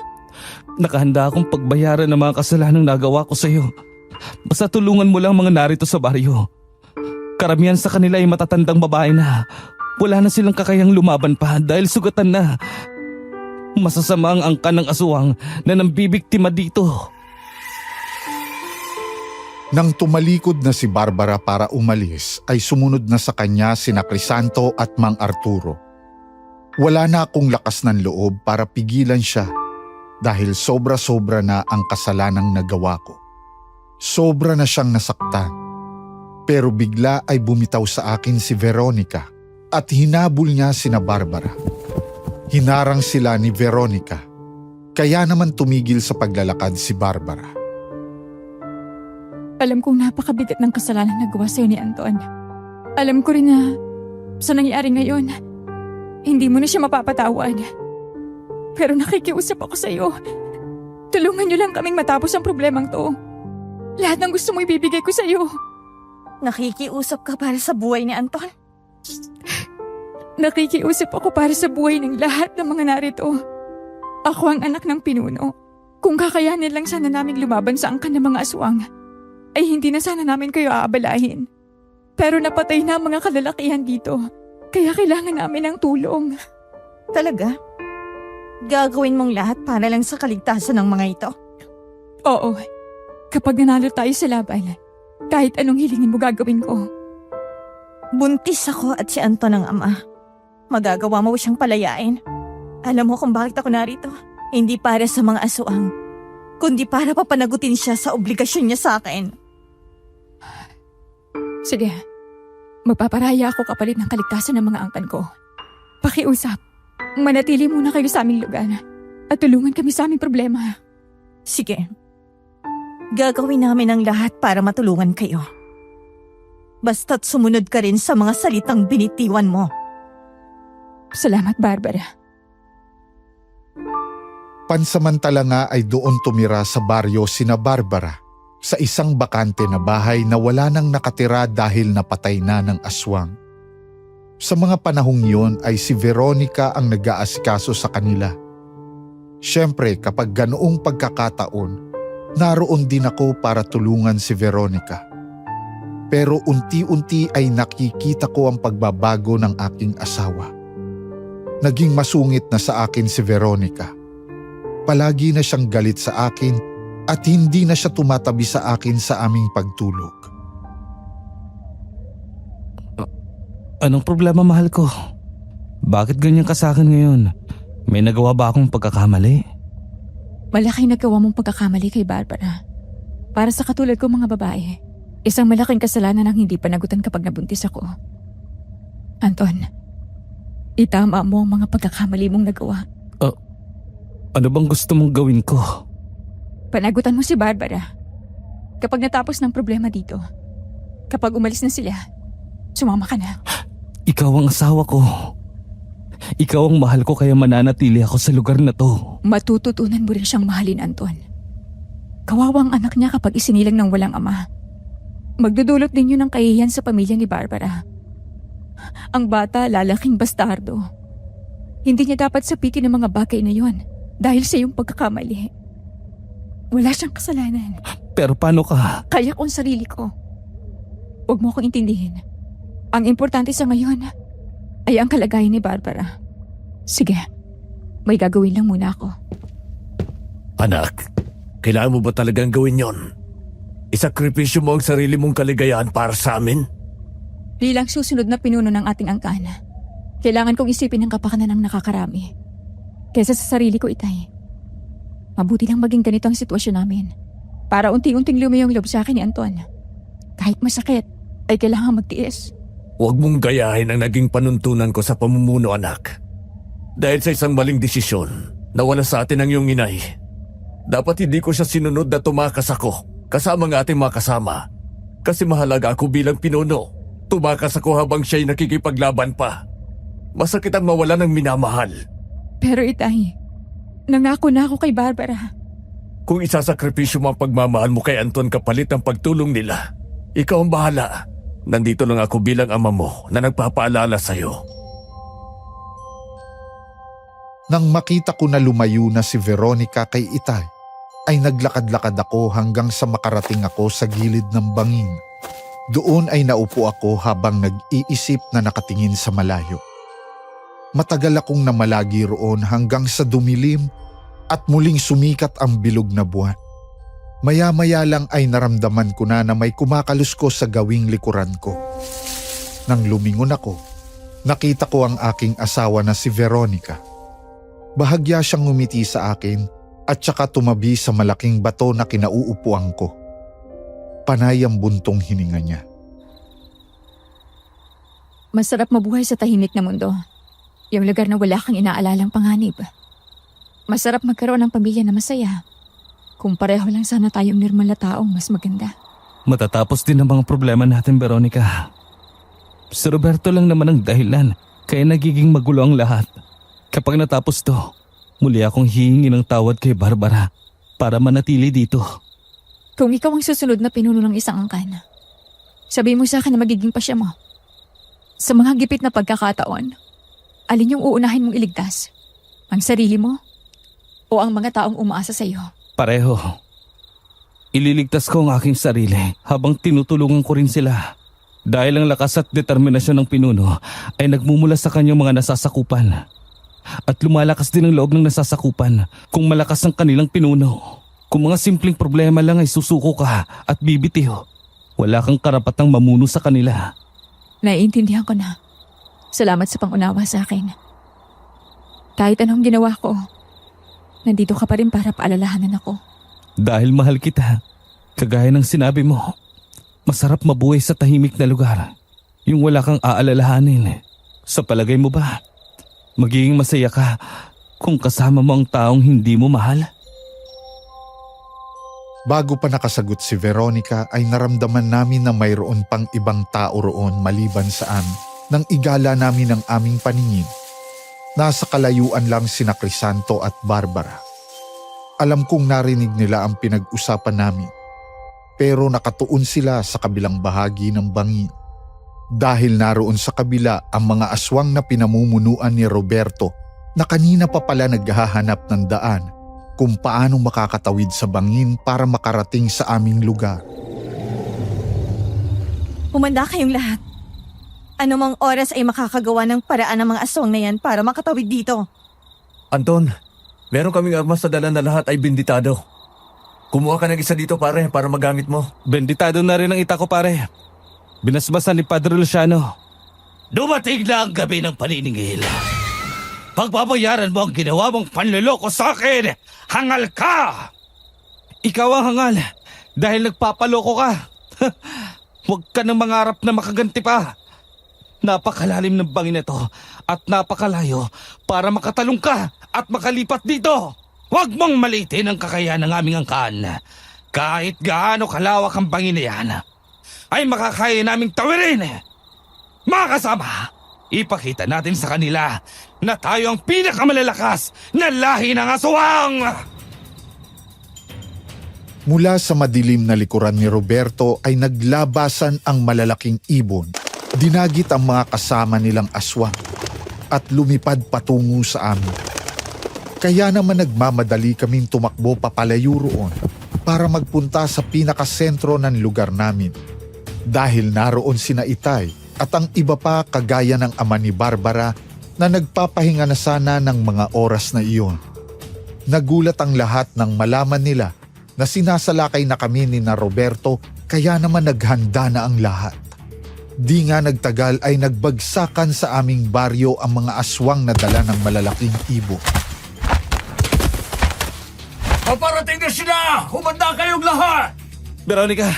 Nakahanda akong pagbayaran ng mga kasalanang nagawa ko sa iyo. Basta tulungan mo lang mga narito sa baryo. Karamihan sa kanila ay matatandang babae na. Wala na silang kakayang lumaban pa dahil sugatan na. Masasama ang angkan ng aswang na nambibiktima dito. Nang tumalikod na si Barbara para umalis, ay sumunod na sa kanya sina Crisanto at Mang Arturo. Wala na akong lakas ng loob para pigilan siya dahil sobra-sobra na ang kasalanang nagawa ko. Sobra na siyang nasaktan. Pero bigla ay bumitaw sa akin si Veronica at hinabol niya sina Barbara. Hinarang sila ni Veronica, kaya naman tumigil sa paglalakad si Barbara. Alam kong napakabigat ng kasalanan na gawa sa'yo ni Anton. Alam ko rin na sa nangyari ngayon, hindi mo na siya mapapatawad. Pero nakikiusap ako sa'yo. Tulungan niyo lang kaming matapos ang problemang to. Lahat ng gusto mo ibibigay ko sa'yo. Nakikiusap ka para sa buhay ni Anton? Nakikiusap ako para sa buhay ng lahat ng mga narito. Ako ang anak ng pinuno. Kung kakayanin lang sana naming lumaban sa angkan ng mga aswang, ay hindi na sana namin kayo aabalahin. Pero napatay na ang mga kalalakihan dito. Kaya kailangan namin ng tulong. Talaga? Gagawin mong lahat para lang sa kaligtasan ng mga ito? Oo. Kapag nanalo tayo sa laban, kahit anong hilingin mo gagawin ko. Buntis ako at si Anton ang ama. Magagawa mo siyang palayain. Alam mo kung bakit ako narito? Hindi para sa mga aswang, kundi para papanagutin siya sa obligasyon niya sa akin. Sige. Magpaparaya ako kapalit ng kaligtasan ng mga angkan ko. Pakiusap. Manatili muna kayo sa aming lugar at tulungan kami sa aming problema. Sige. Gagawin namin ang lahat para matulungan kayo. Basta't sumunod ka rin sa mga salitang binitiwan mo. Salamat, Barbara. Pansamantala nga ay doon tumira sa baryo sina Barbara sa isang bakante na bahay na wala nang nakatira dahil napatay na ng aswang. Sa mga panahong yon ay si Veronica ang nag-aasikaso sa kanila. Siyempre kapag ganoong pagkakataon, naroon din ako para tulungan si Veronica. Pero unti-unti ay nakikita ko ang pagbabago ng aking asawa. Naging masungit na sa akin si Veronica. Palagi na siyang galit sa akin at hindi na siya tumatabi sa akin sa aming pagtulog. Anong problema, mahal ko? Bakit ganyan ka sa akin ngayon? May nagawa ba akong pagkakamali? Malaking nagawa mong pagkakamali kay Barbara. Para sa katulad ko mga babae, isang malaking kasalanan ang hindi panagutan kapag nabuntis ako. Anton, itama mo ang mga pagkakamali mong nagawa. Ano bang gusto mong gawin ko? Panagutan mo si Barbara. Kapag natapos ng problema dito, kapag umalis na sila, sumama ka na. Ikaw ang asawa ko. Ikaw ang mahal ko kaya mananatili ako sa lugar na to. Matututunan mo rin siyang mahalin, Anton. Kawawang anak niya kapag isinilang ng walang ama. Magdudulot din yun ng kahihiyan sa pamilya ni Barbara. Ang bata lalaking bastardo. Hindi niya dapat sapitin ang mga bagay na yun dahil sa iyong pagkakamali. Wala siyang kasalanan. Pero paano ka? Kaya ko ang sarili ko. Huwag mo akong intindihin. Ang importante sa ngayon ay ang kalagayan ni Barbara. Sige, may gagawin lang muna ako. Anak, kailangan mo ba talagang gawin yon? Isakripisyo mo ang sarili mong kaligayahan para sa amin? Bilang susunod na pinuno ng ating angkan, kailangan kong isipin ang kapakanan ng nakakarami. Kesa sa sarili ko, Itay. Mabuti lang maging ganito ang sitwasyon namin. Para unti-unting lumayong loob sa akin ni Anton. Kahit masakit, ay kailangan magtiis. Huwag mong gayahin ang naging panuntunan ko sa pamumuno, anak. Dahil sa isang maling desisyon, nawala sa atin ang iyong inay. Dapat hindi ko siya sinunod na tumakas ako, kasama ng ating mga kasama. Kasi mahalaga ako bilang pinuno. Tumakas ako habang siya'y nakikipaglaban pa. Masakit ang mawala ng minamahal. Pero Itay, nangako na ako kay Barbara. Kung isasakripisyo mo ang pagmamahal mo kay Anton kapalit ng pagtulong nila, ikaw ang bahala. Nandito lang ako bilang ama mo na nagpapaalala sa'yo. Nang makita ko na lumayo na si Veronica kay Itay, ay naglakad-lakad ako hanggang sa makarating ako sa gilid ng bangin. Doon ay naupo ako habang nag-iisip na nakatingin sa malayo. Matagal akong namalagi roon hanggang sa dumilim at muling sumikat ang bilog na buwan. Maya-maya lang ay naramdaman ko na may kumakaluskos sa gawing likuran ko. Nang lumingon ako, nakita ko ang aking asawa na si Veronica. Bahagya siyang ngumiti sa akin at saka tumabi sa malaking bato na kinauupuan ko. Panay ang buntong hininga niya. Masarap mabuhay sa tahimik na mundo. Yung lugar na wala kang inaalalang panganib. Masarap magkaroon ng pamilya na masaya. Kung pareho lang sana tayong normal na taong mas maganda. Matatapos din ang mga problema natin, Veronica. Si Roberto lang naman ang dahilan kaya nagiging magulo ang lahat. Kapag natapos to, muli akong hihingi ng tawad kay Barbara para manatili dito. Kung ikaw ang susunod na pinuno ng isang angkan, sabihin mo sa akin na magiging pasya mo. Sa mga gipit na pagkakataon, alin yung uunahin mong iligtas? Ang sarili mo o ang mga taong umaasa sa iyo? Pareho. Ililigtas ko ang aking sarili habang tinutulungan ko rin sila. Dahil ang lakas at determinasyon ng pinuno ay nagmumula sa kanyang mga nasasakupan. At lumalakas din ang loob ng nasasakupan kung malakas ang kanilang pinuno. Kung mga simpleng problema lang ay susuko ka at bibitiw, wala kang karapatang mamuno sa kanila. Naiintindihan ko na. Salamat sa pangunawa sa akin. Kahit anong ginawa ko, nandito ka pa rin para paalalahanan ako. Dahil mahal kita, kagaya ng sinabi mo, masarap mabuhay sa tahimik na lugar. Yung wala kang aalalahanin. Sa palagay mo ba, magiging masaya ka kung kasama mo ang taong hindi mo mahal? Bago pa nakasagot si Veronica ay naramdaman namin na mayroon pang ibang tao roon maliban sa amin. Nang igala namin ang aming paningin, nasa kalayuan lang sina Crisanto at Barbara. Alam kong narinig nila ang pinag-usapan namin. pero nakatuon sila sa kabilang bahagi ng bangin. Dahil naroon sa kabila ang mga aswang na pinamumunuan ni Roberto na kanina pa pala naghahanap ng daan kung paano makakatawid sa bangin para makarating sa aming lugar. Humanda kayong lahat. Anumang oras ay makakagawa ng paraan ng mga aswang na yan para makatawid dito. Anton, meron kaming armas sa dala na lahat ay binditado. Kumuha ka ng isa dito pare para magamit mo. Benditado na rin ang ita ko, pare. Binasbasan ni Padre Luciano. Dumating na ang gabi ng paniningil. Pagbabayaran mo ang ginawa mong panluloko sa akin. Hangal ka! Ikaw ang hangal dahil nagpapaloko ka. Huwag ka nang mangarap na makaganti pa. Napakalalim ng bangin ito at napakalayo para makatalong ka at makalipat dito. Huwag mong malitin ang kakayahan ng aming angkan. Kahit gaano kalawak ang bangin na yan, ay makakaya naming tawirin. Mga kasama, ipakita natin sa kanila na tayo ang pinakamalalakas na lahi ng aswang! Mula sa madilim na likuran ni Roberto ay naglabasan ang malalaking ibon. Dinagit ang mga kasama nilang aswang at lumipad patungo sa amin. Kaya naman nagmamadali kaming tumakbo papalayo roon para magpunta sa pinakasentro ng lugar namin. Dahil naroon sina Itay at ang iba pa kagaya ng ama ni Barbara na nagpapahinga na sana ng mga oras na iyon. Nagulat ang lahat nang malaman nila na sinasalakay na kami ni na Roberto kaya naman naghanda na ang lahat. Di nga nagtagal ay nagbagsakan sa aming baryo ang mga aswang na dala ng malalaking ibon. Paparating na sila! Humanda kayong lahat! Veronica,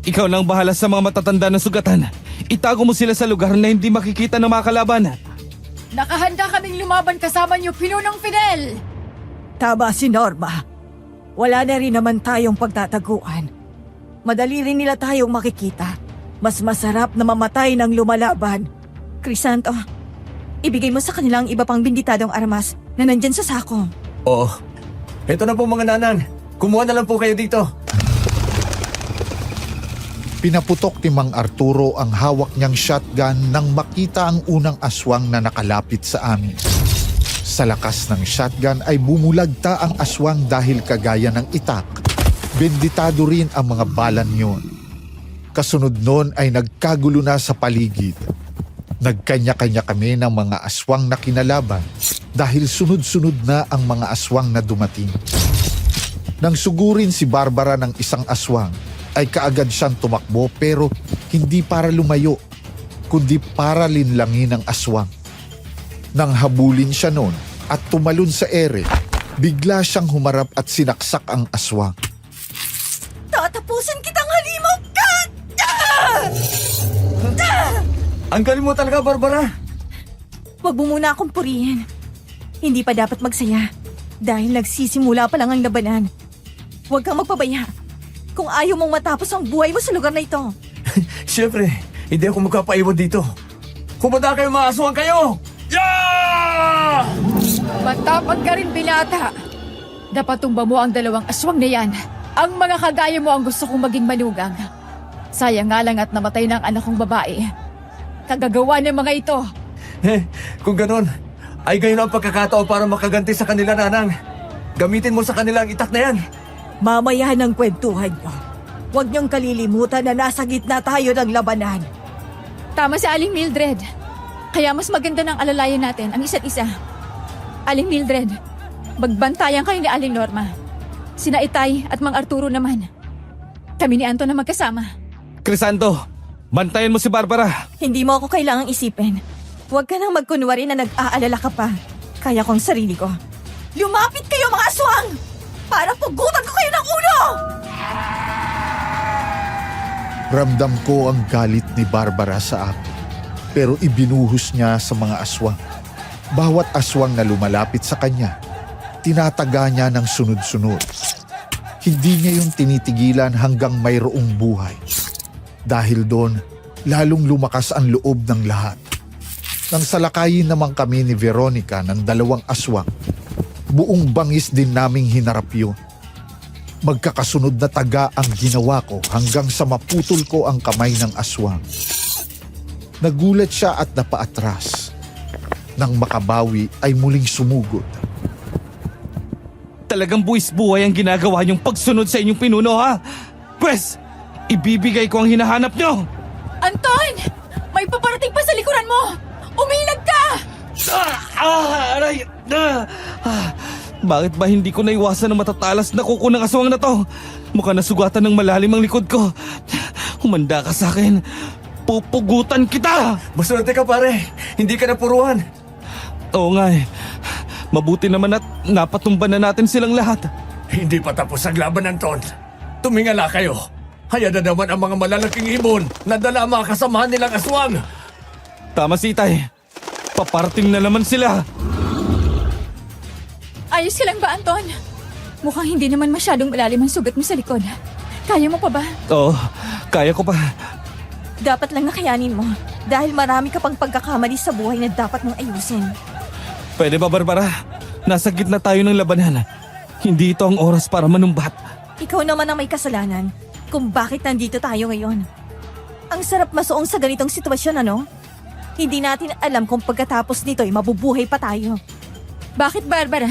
ikaw lang bahala sa mga matatanda na sugatan. Itago mo sila sa lugar na hindi makikita ng mga kalaban. Nakahanda kaming lumaban kasama niyo, Pinunong Fidel! Tama si Norma. Wala na rin naman tayong pagtataguan. Madali rin nila tayong makikita. Mas masarap na mamatay ng lumalaban. Crisanto, ibigay mo sa kanila ang iba pang binditadong armas na nandyan sa sako. Oo. Ito na po mga nanan. Kumuha na lang po kayo dito. Pinaputok ni Mang Arturo ang hawak niyang shotgun nang makita ang unang aswang na nakalapit sa amin. Sa lakas ng shotgun ay bumulagta ang aswang dahil kagaya ng itak. Benditado rin ang mga balan niyon. Kasunod nun ay nagkagulo na sa paligid. Nagkanya-kanya kami ng mga aswang na kinalaban dahil sunod-sunod na ang mga aswang na dumating. Nang sugurin si Barbara ng isang aswang, ay kaagad siyang tumakbo pero hindi para lumayo, kundi para linlangin ang aswang. Nang habulin siya noon at tumalon sa ere, bigla siyang humarap at sinaksak ang aswang. Tatapusin kitang halimaw ka! Ang galing mo talaga, Barbara. Huwag mo muna akong purihin. Hindi pa dapat magsaya dahil nagsisimula pa lang ang labanan. Huwag kang magpabaya kung ayaw mong matapos ang buhay mo sa lugar na ito. Siyempre, hindi ako magkapaiwan dito. Humanda kayo, mga aswang kayo! Yeah! Matapag ka rin, binata. Dapat tumba mo ang dalawang aswang na yan. Ang mga kagaya mo ang gusto kong maging manugang. Sayang nga lang at namatay ng anak kong babae. Kagagawa ng mga ito. Kung ganon, ay gayon ang pagkakataon para makaganti sa kanila, nanang. Gamitin mo sa kanila ang itak na yan. Mamaya ng kwentuhan niyo. Huwag niyong kalilimutan na nasa gitna tayo ng labanan. Tama si Aling Mildred. Kaya mas maganda ng alalayan natin ang isa't isa. Aling Mildred, magbantayan kayo ni Aling Norma. Sina Itay at Mang Arturo naman. Kami ni Anton na magkasama. Crisanto, bantayan mo si Barbara. Hindi mo ako kailangang isipin. Huwag ka nang magkunwari na nag-aalala ka pa. Kaya kong sarili ko. Lumapit kayo mga aswang! Para pugutan ko kayo ng ulo! Ramdam ko ang galit ni Barbara sa akin, pero ibinuhos niya sa mga aswang. Bawat aswang na lumalapit sa kanya, tinataga niya ng sunod-sunod. Hindi niya yung tinitigilan hanggang mayroong buhay. Dahil doon, lalong lumakas ang loob ng lahat. Nang salakayin naman kami ni Veronica ng dalawang aswang, buong bangis din naming hinarap yun. Magkakasunod na taga ang ginawa ko hanggang sa maputol ko ang kamay ng aswang. Nagulat siya at napaatras. Nang makabawi ay muling sumugod. Talagang buwis buhay ang ginagawa niyong pagsunod sa inyong pinuno, ha? Pwes, ibibigay ko ang hinahanap niyo! Anton! May paparating pa sa likuran mo! Umilag ka! Aray! Bakit ba hindi ko naiwasan ng matatalas na kuko ng aswang na to? Mukhang nasugatan ng malalim ang likod ko. Humanda ka sa akin. Pupugutan kita! Maswerte ka pare, hindi ka napuruan. Oo nga eh. Mabuti naman at napatumba na natin silang lahat. Hindi pa tapos ang laban, Anton. Tumingala kayo. Haya na naman ang mga malalaking ibon na dala ang mga kasamahan nilang aswang. Tama si Itay. Paparating na naman sila. Ayos ka lang ba, Anton? Mukhang hindi naman masyadong malalim ang sugat mo sa likod. Kaya mo pa ba? Oo, kaya ko pa. Dapat lang nakayanin mo dahil marami ka pang pagkakamali sa buhay na dapat mong ayusin. Pwede ba, Barbara? Nasa gitna tayo ng labanan. Hindi ito ang oras para manumbat. Ikaw naman ang may kasalanan kung bakit nandito tayo ngayon. Ang sarap masuong sa ganitong sitwasyon, ano? Hindi natin alam kung pagkatapos nito ay mabubuhay pa tayo. Bakit, Barbara?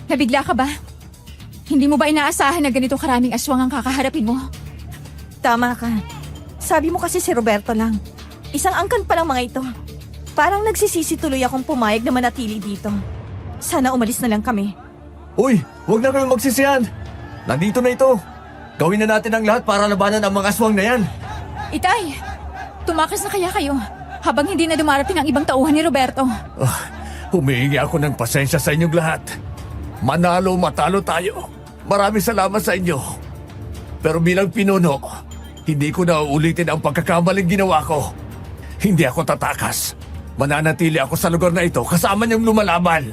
Nabigla ka ba? Hindi mo ba inaasahan na ganito karaming aswang ang kakaharapin mo? Tama ka. Sabi mo kasi si Roberto lang. Isang angkan pa lang mga ito. Parang nagsisisi tuloy akong pumayag na manatili dito. Sana umalis na lang kami. Uy, huwag na kayo magsisiyan. Nandito na ito. Gawin na natin ang lahat para labanan ang mga aswang na yan. Itay, tumakas na kaya kayo habang hindi na dumarating ang ibang tauhan ni Roberto. Humihingi ako ng pasensya sa inyong lahat. Manalo matalo tayo. Maraming salamat sa inyo. Pero bilang pinuno, hindi ko na uulitin ang pagkakamaling ginawa ko. Hindi ako tatakas. Mananatili ako sa lugar na ito kasama niyong lumalaban.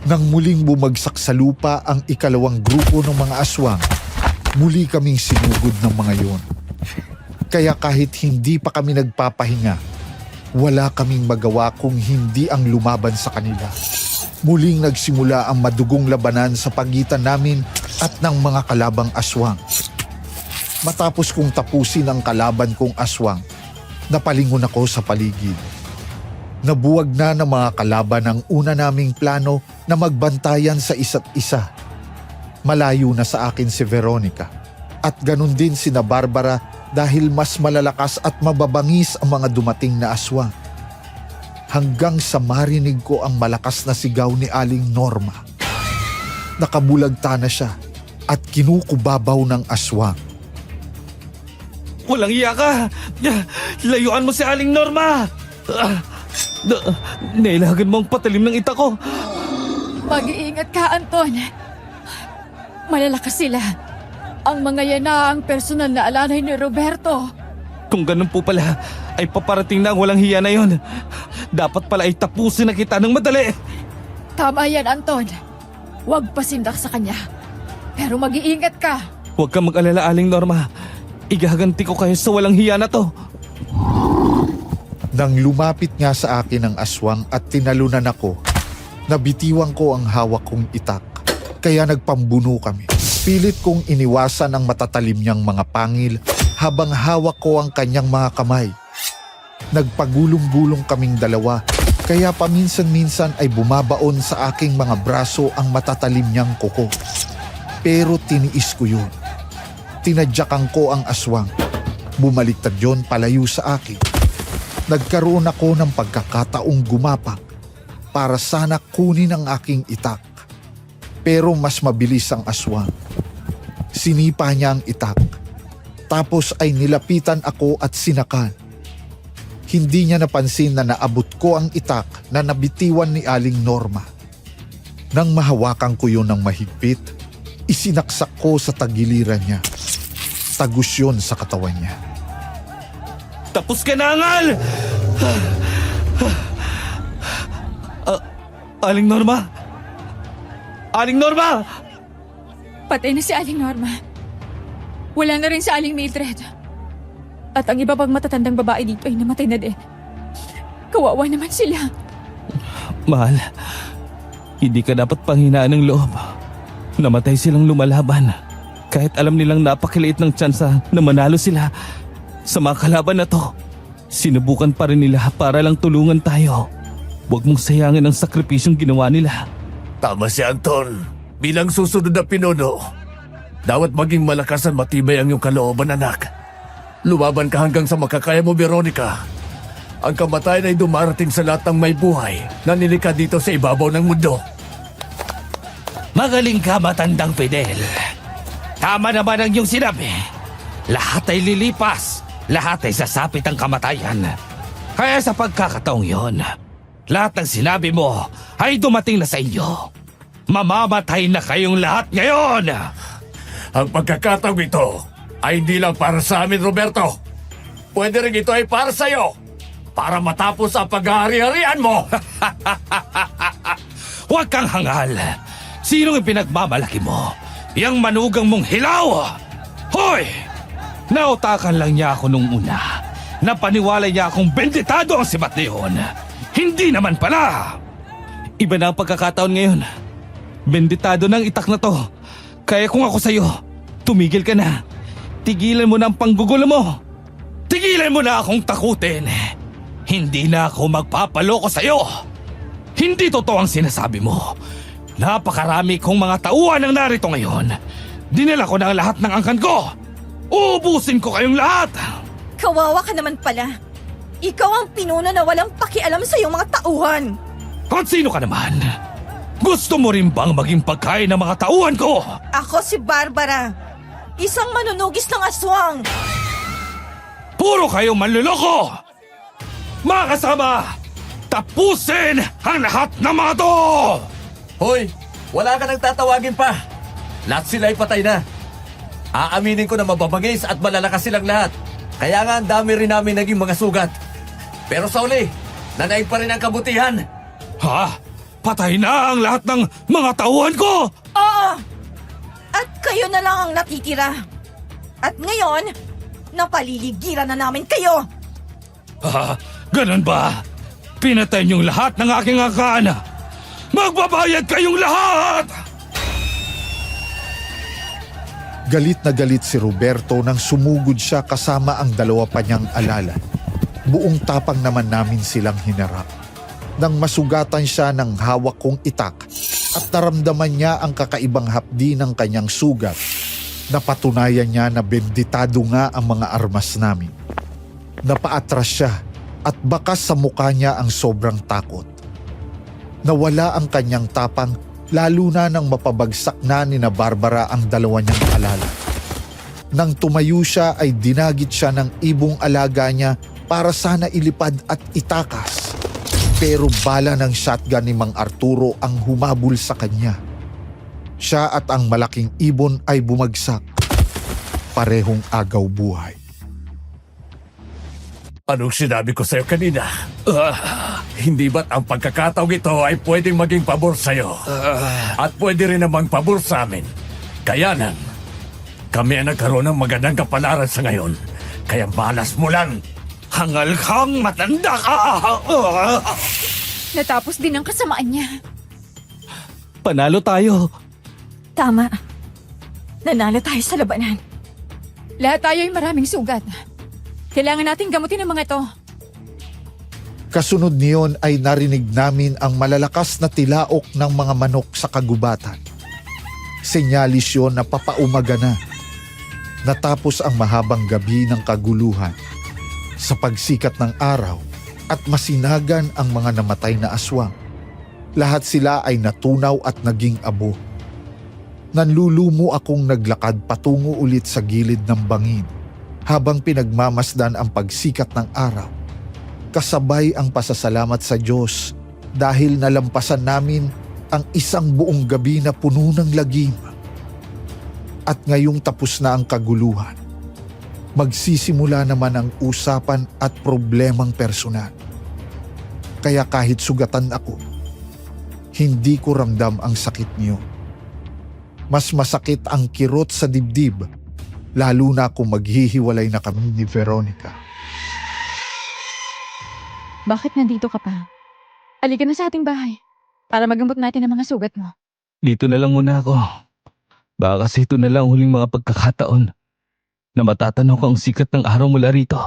Nang muling bumagsak sa lupa ang ikalawang grupo ng mga aswang, muli kaming sinugod ng mga yon. Kaya kahit hindi pa kami nagpapahinga, wala kaming magawa kung hindi ang lumaban sa kanila. Muling nagsimula ang madugong labanan sa pagitan namin at ng mga kalabang aswang. Matapos kong tapusin ang kalaban kong aswang, napalingon ako sa paligid. Nabuwag na ng mga kalaban ang una naming plano na magbantayan sa isa't isa. Malayo na sa akin si Veronica at ganun din sina Barbara dahil mas malalakas at mababangis ang mga dumating na aswang. Hanggang sa marinig ko ang malakas na sigaw ni Aling Norma. Nakabulagta na siya at kinukubabaw ng aswang. Walang iya ka! Layuan mo si Aling Norma! Nailagan mo ang patalim ng ita ko. Mag-iingat ka, Anton. Malalakas sila. Ang mga yan na ang personal na alalay ni Roberto. Kung ganun po pala, ay paparating na ang walang hiya na yon. Dapat pala ay tapusin na kita ng madali. Tama yan, Anton. Huwag pasindak sa kanya. Pero mag-iingat ka. Huwag kang mag-alala, Aling Norma. Igaganti ko kayo sa walang hiya na to. Nang lumapit nga sa akin ang aswang at tinalunan ako, nabitiwan ko ang hawak kong itak. Kaya nagpambuno kami. Pilit kong iniwasan ang matatalim niyang mga pangil habang hawak ko ang kanyang mga kamay. Nagpagulong-gulong kaming dalawa, kaya paminsan-minsan ay bumabaon sa aking mga braso ang matatalim niyang kuko. Pero tiniis ko yun. Tinadyakan ko ang aswang. Bumaliktad yon palayo sa akin. Nagkaroon ako ng pagkakataong gumapak para sana kunin ang aking itak. Pero mas mabilis ang aswang. Sinipa niya ang itak. Tapos ay nilapitan ako at sinakan. Hindi niya napansin na naabot ko ang itak na nabitiwan ni Aling Norma. Nang mahawakan ko yun ng mahigpit, isinaksak ko sa tagiliran niya. Tagus yun sa katawan niya. Tapos ka na, Angal! Aling Norma? Aling Norma! Patay na si Aling Norma. Wala na rin si Aling Mildred. At ang iba pang matatandang babae dito ay namatay na din. Kawawa naman sila. Mahal, hindi ka dapat panghinaan ng loob. Namatay silang lumalaban. Kahit alam nilang napakiliit ng tsansa na manalo sila sa mga kalaban na to. Sinubukan pa rin nila para lang tulungan tayo. Huwag mong sayangin ang sakripisyong ginawa nila. Tama si Anton. Bilang susunod na pinuno, dapat maging malakas at matibay ang iyong kalooban, anak. Lumaban ka hanggang sa makakaya mo, Veronica. Ang kamatayan ay dumarating sa lahat ng may buhay na nilikha dito sa ibabaw ng mundo. Magaling ka, matandang Fidel. Tama naman ang iyong sinabi. Lahat ay lilipas. Lahat ay sasapit ang kamatayan. Kaya sa pagkakataong yon, lahat ng sinabi mo ay dumating na sa inyo. Mamamatay na kayong lahat ngayon. Ang pagkakataong ito ay hindi lang para sa amin, Roberto. Pwede rin ito ay para sa iyo. Para matapos ang pag-ahari-harian mo. Huwag kang hangal. Sinong ipinagmamalaki mo? Yang manugang mong hilaw! Hoy! Nautakan lang niya ako nung una. Napaniwala niya akong benditado ang si Matleon. Hindi naman pala! Iba na ang pagkakataon ngayon. Benditado ng itak na to. Kaya kung ako sa'yo, tumigil ka na. Tigilan mo na ang panggugulo mo. Tigilan mo na akong takutin. Hindi na ako magpapaloko sa'yo. Hindi totoo ang sinasabi mo. Napakarami kong mga tauhan ang narito ngayon. Dinala ko na ang lahat ng angkan ko. Uubusin ko kayong lahat. Kawawa ka naman pala. Ikaw ang pinuno na walang pakialam sa iyong mga tauhan. At sino ka naman? Gusto mo rin bang maging pagkain ng mga tauhan ko? Ako si Barbara. Isang manunugis ng aswang. Puro kayong manluloko! Mga kasama, tapusin ang lahat ng mga to! Hoy, wala ka nang tatawagin pa. Lahat sila ay patay na. Aaminin ko na mababangis at malalakas silang lahat. Kaya nga ang dami rin namin naging mga sugat. Pero sa uli, nanaig pa rin ang kabutihan. Ha? Patay na ang lahat ng mga tauhan ko! Oo! At kayo na lang ang natitira. At ngayon, napaliligiran na namin kayo. Ha? Ganun ba? Pinatay niyong lahat ng aking angkan! Magbabayad kayong lahat! Galit na galit si Roberto nang sumugod siya kasama ang dalawa pa niyang alala. Buong tapang naman namin silang hinarap. Nang masugatan siya ng hawak kong itak at naramdaman niya ang kakaibang hapdi ng kanyang sugat, napatunayan niya na benditado nga ang mga armas namin. Napaatras siya at bakas sa mukha niya ang sobrang takot. Nawala ang kanyang tapang lalo na nang mapabagsak na ni na Barbara ang dalawa niyang alala. Nang tumayo siya ay dinagit siya ng ibong alaga niya para sana ilipad at itakas. Pero bala ng shotgun ni Mang Arturo ang humabol sa kanya. Siya at ang malaking ibon ay bumagsak. Parehong agaw buhay. Anong sinabi ko sa'yo kanina? Hindi ba't ang pagkakataong ito ay pwedeng maging pabor sa'yo? At pwede rin namang pabor sa amin. Kaya nang, kami ang nagkaroon ng magandang kapalaran sa ngayon. Kaya malas mo lang. Hangal kang matanda ka! Natapos din ang kasamaan niya. Panalo tayo. Tama. Nanalo tayo sa labanan. Lahat tayo ay maraming sugat. Kailangan nating gamutin ang mga ito. Kasunod niyon ay narinig namin ang malalakas na tilaok ng mga manok sa kagubatan. Senyalis yun na papaumaga na. Natapos ang mahabang gabi ng kaguluhan. Sa pagsikat ng araw at masinagan ang mga namatay na aswang. Lahat sila ay natunaw at naging abo. Nanlulumo akong naglakad patungo ulit sa gilid ng bangin habang pinagmamasdan ang pagsikat ng araw. Kasabay ang pasasalamat sa Diyos dahil nalampasan namin ang isang buong gabi na puno ng lagim. At ngayong tapos na ang kaguluhan, magsisimula naman ang usapan at problemang personal. Kaya kahit sugatan ako, hindi ko ramdam ang sakit niyo. Mas masakit ang kirot sa dibdib, lalo na kung maghihiwalay na kami ni Veronica. Bakit nandito ka pa? Halika na sa ating bahay para magamot natin ang mga sugat mo. Dito na lang muna ako. Baka kasi ito na lang ang huling mga pagkakataon na matatanaw ko ang sikat ng araw mula rito.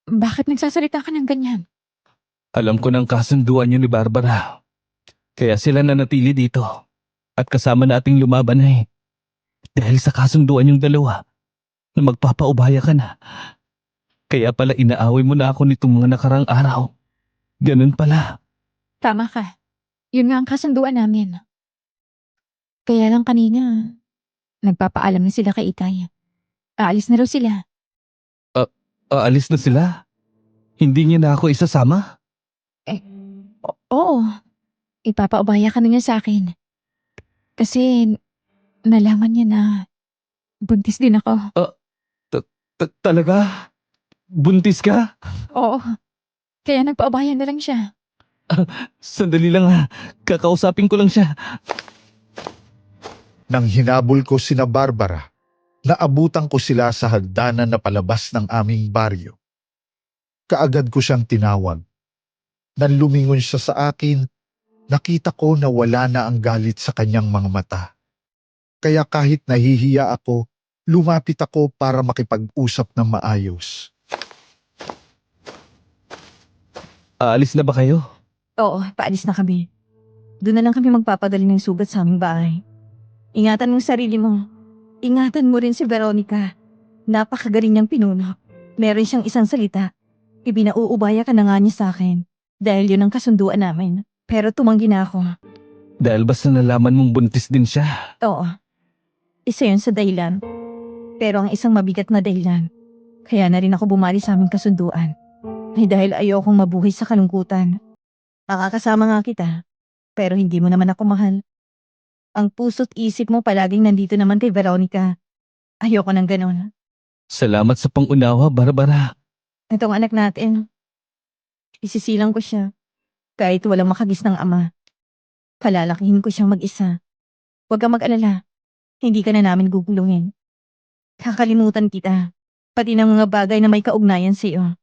Bakit nagsasalita ka ng ganyan? Alam ko ng kasunduan niyo ni Barbara. Kaya sila nanatili dito. At kasama nating lumaban eh. Dahil sa kasunduan yung dalawa na magpapaubaya ka na. Kaya pala inaaway mo na ako nitong mga nakarang araw. Ganun pala. Tama ka. Yun nga ang kasunduan namin. Kaya lang kanina, nagpapaalam na sila kay Itay. Aalis na raw sila. Aalis na sila? Hindi niya na ako isasama? Oo. Ipapaubaya ka na niya sa akin. Kasi nalaman niya na buntis din ako. Talaga? Buntis ka? Oo. Kaya nagpaubaya na lang siya. Sandali lang ha. Kakausapin ko lang siya. Nang hinabol ko sina Barbara, naabutan ko sila sa hagdanan na palabas ng aming baryo. Kaagad ko siyang tinawag. Nang lumingon siya sa akin, nakita ko na wala na ang galit sa kanyang mga mata. Kaya kahit nahihiya ako, lumapit ako para makipag-usap ng maayos. Aalis na ba kayo? Oo, paalis na kami. Doon na lang kami magpapadali ng sugat sa aming bahay. Ingatan mo yung sarili mo. Ingatan mo rin si Veronica. Napakagaling niyang pinuno. Meron siyang isang salita. Ibinauubaya ka na nga niya sa akin. Dahil yun ang kasunduan namin. Pero tumanggi na ako. Dahil basta nalaman mong buntis din siya. Oo. Isa yun sa dahilan. Pero ang isang mabigat na dahilan. Kaya na rin ako bumali sa aming kasunduan. Ay dahil ayokong mabuhay sa kalungkutan. Makakasama nga kita. Pero hindi mo naman ako mahal. Ang puso't isip mo palaging nandito naman kay Veronica. Ayoko ng ganun. Salamat sa pangunawa, Barbara. Itong anak natin. Isisilang ko siya. Kahit walang makagis ng ama. Palalakihin ko siyang mag-isa. Huwag kang mag-alala. Hindi ka na namin guguluhin. Kakalimutan kita. Pati ng mga bagay na may kaugnayan sa'yo.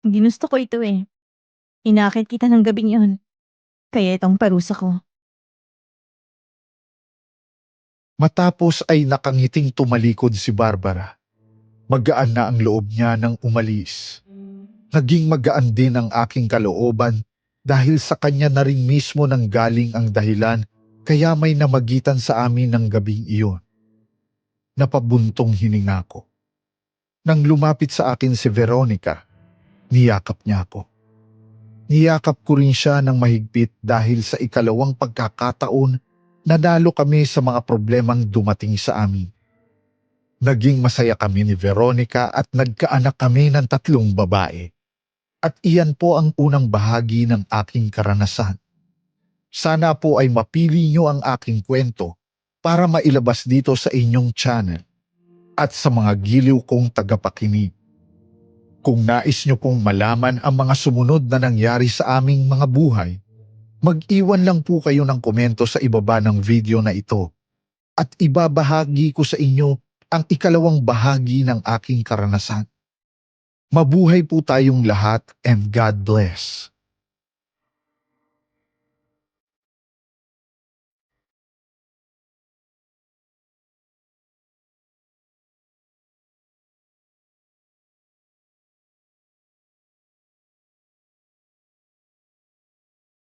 Ginusto ko ito eh. Inakit kita ng gabing yun. Kaya itong parusa ko. Matapos ay nakangiting tumalikod si Barbara. Magaan na ang loob niya nang umalis. Naging magaan din ang aking kalooban dahil sa kanya na rin mismo nang galing ang dahilan kaya may namagitan sa amin ng gabing iyon. Napabuntong hininga ko. Nang lumapit sa akin si Veronica, niyakap niya ako. Niyakap ko rin siya ng mahigpit dahil sa ikalawang pagkakataon nadalo kami sa mga problemang dumating sa amin. Naging masaya kami ni Veronica at nagkaanak kami ng 3 babae. At iyan po ang unang bahagi ng aking karanasan. Sana po ay mapili niyo ang aking kwento para mailabas dito sa inyong channel at sa mga giliw kong tagapakinig. Kung nais niyo pong malaman ang mga sumunod na nangyari sa aming mga buhay, mag-iwan lang po kayo ng komento sa ibaba ng video na ito at ibabahagi ko sa inyo ang ikalawang bahagi ng aking karanasan. Mabuhay po tayong lahat and God bless.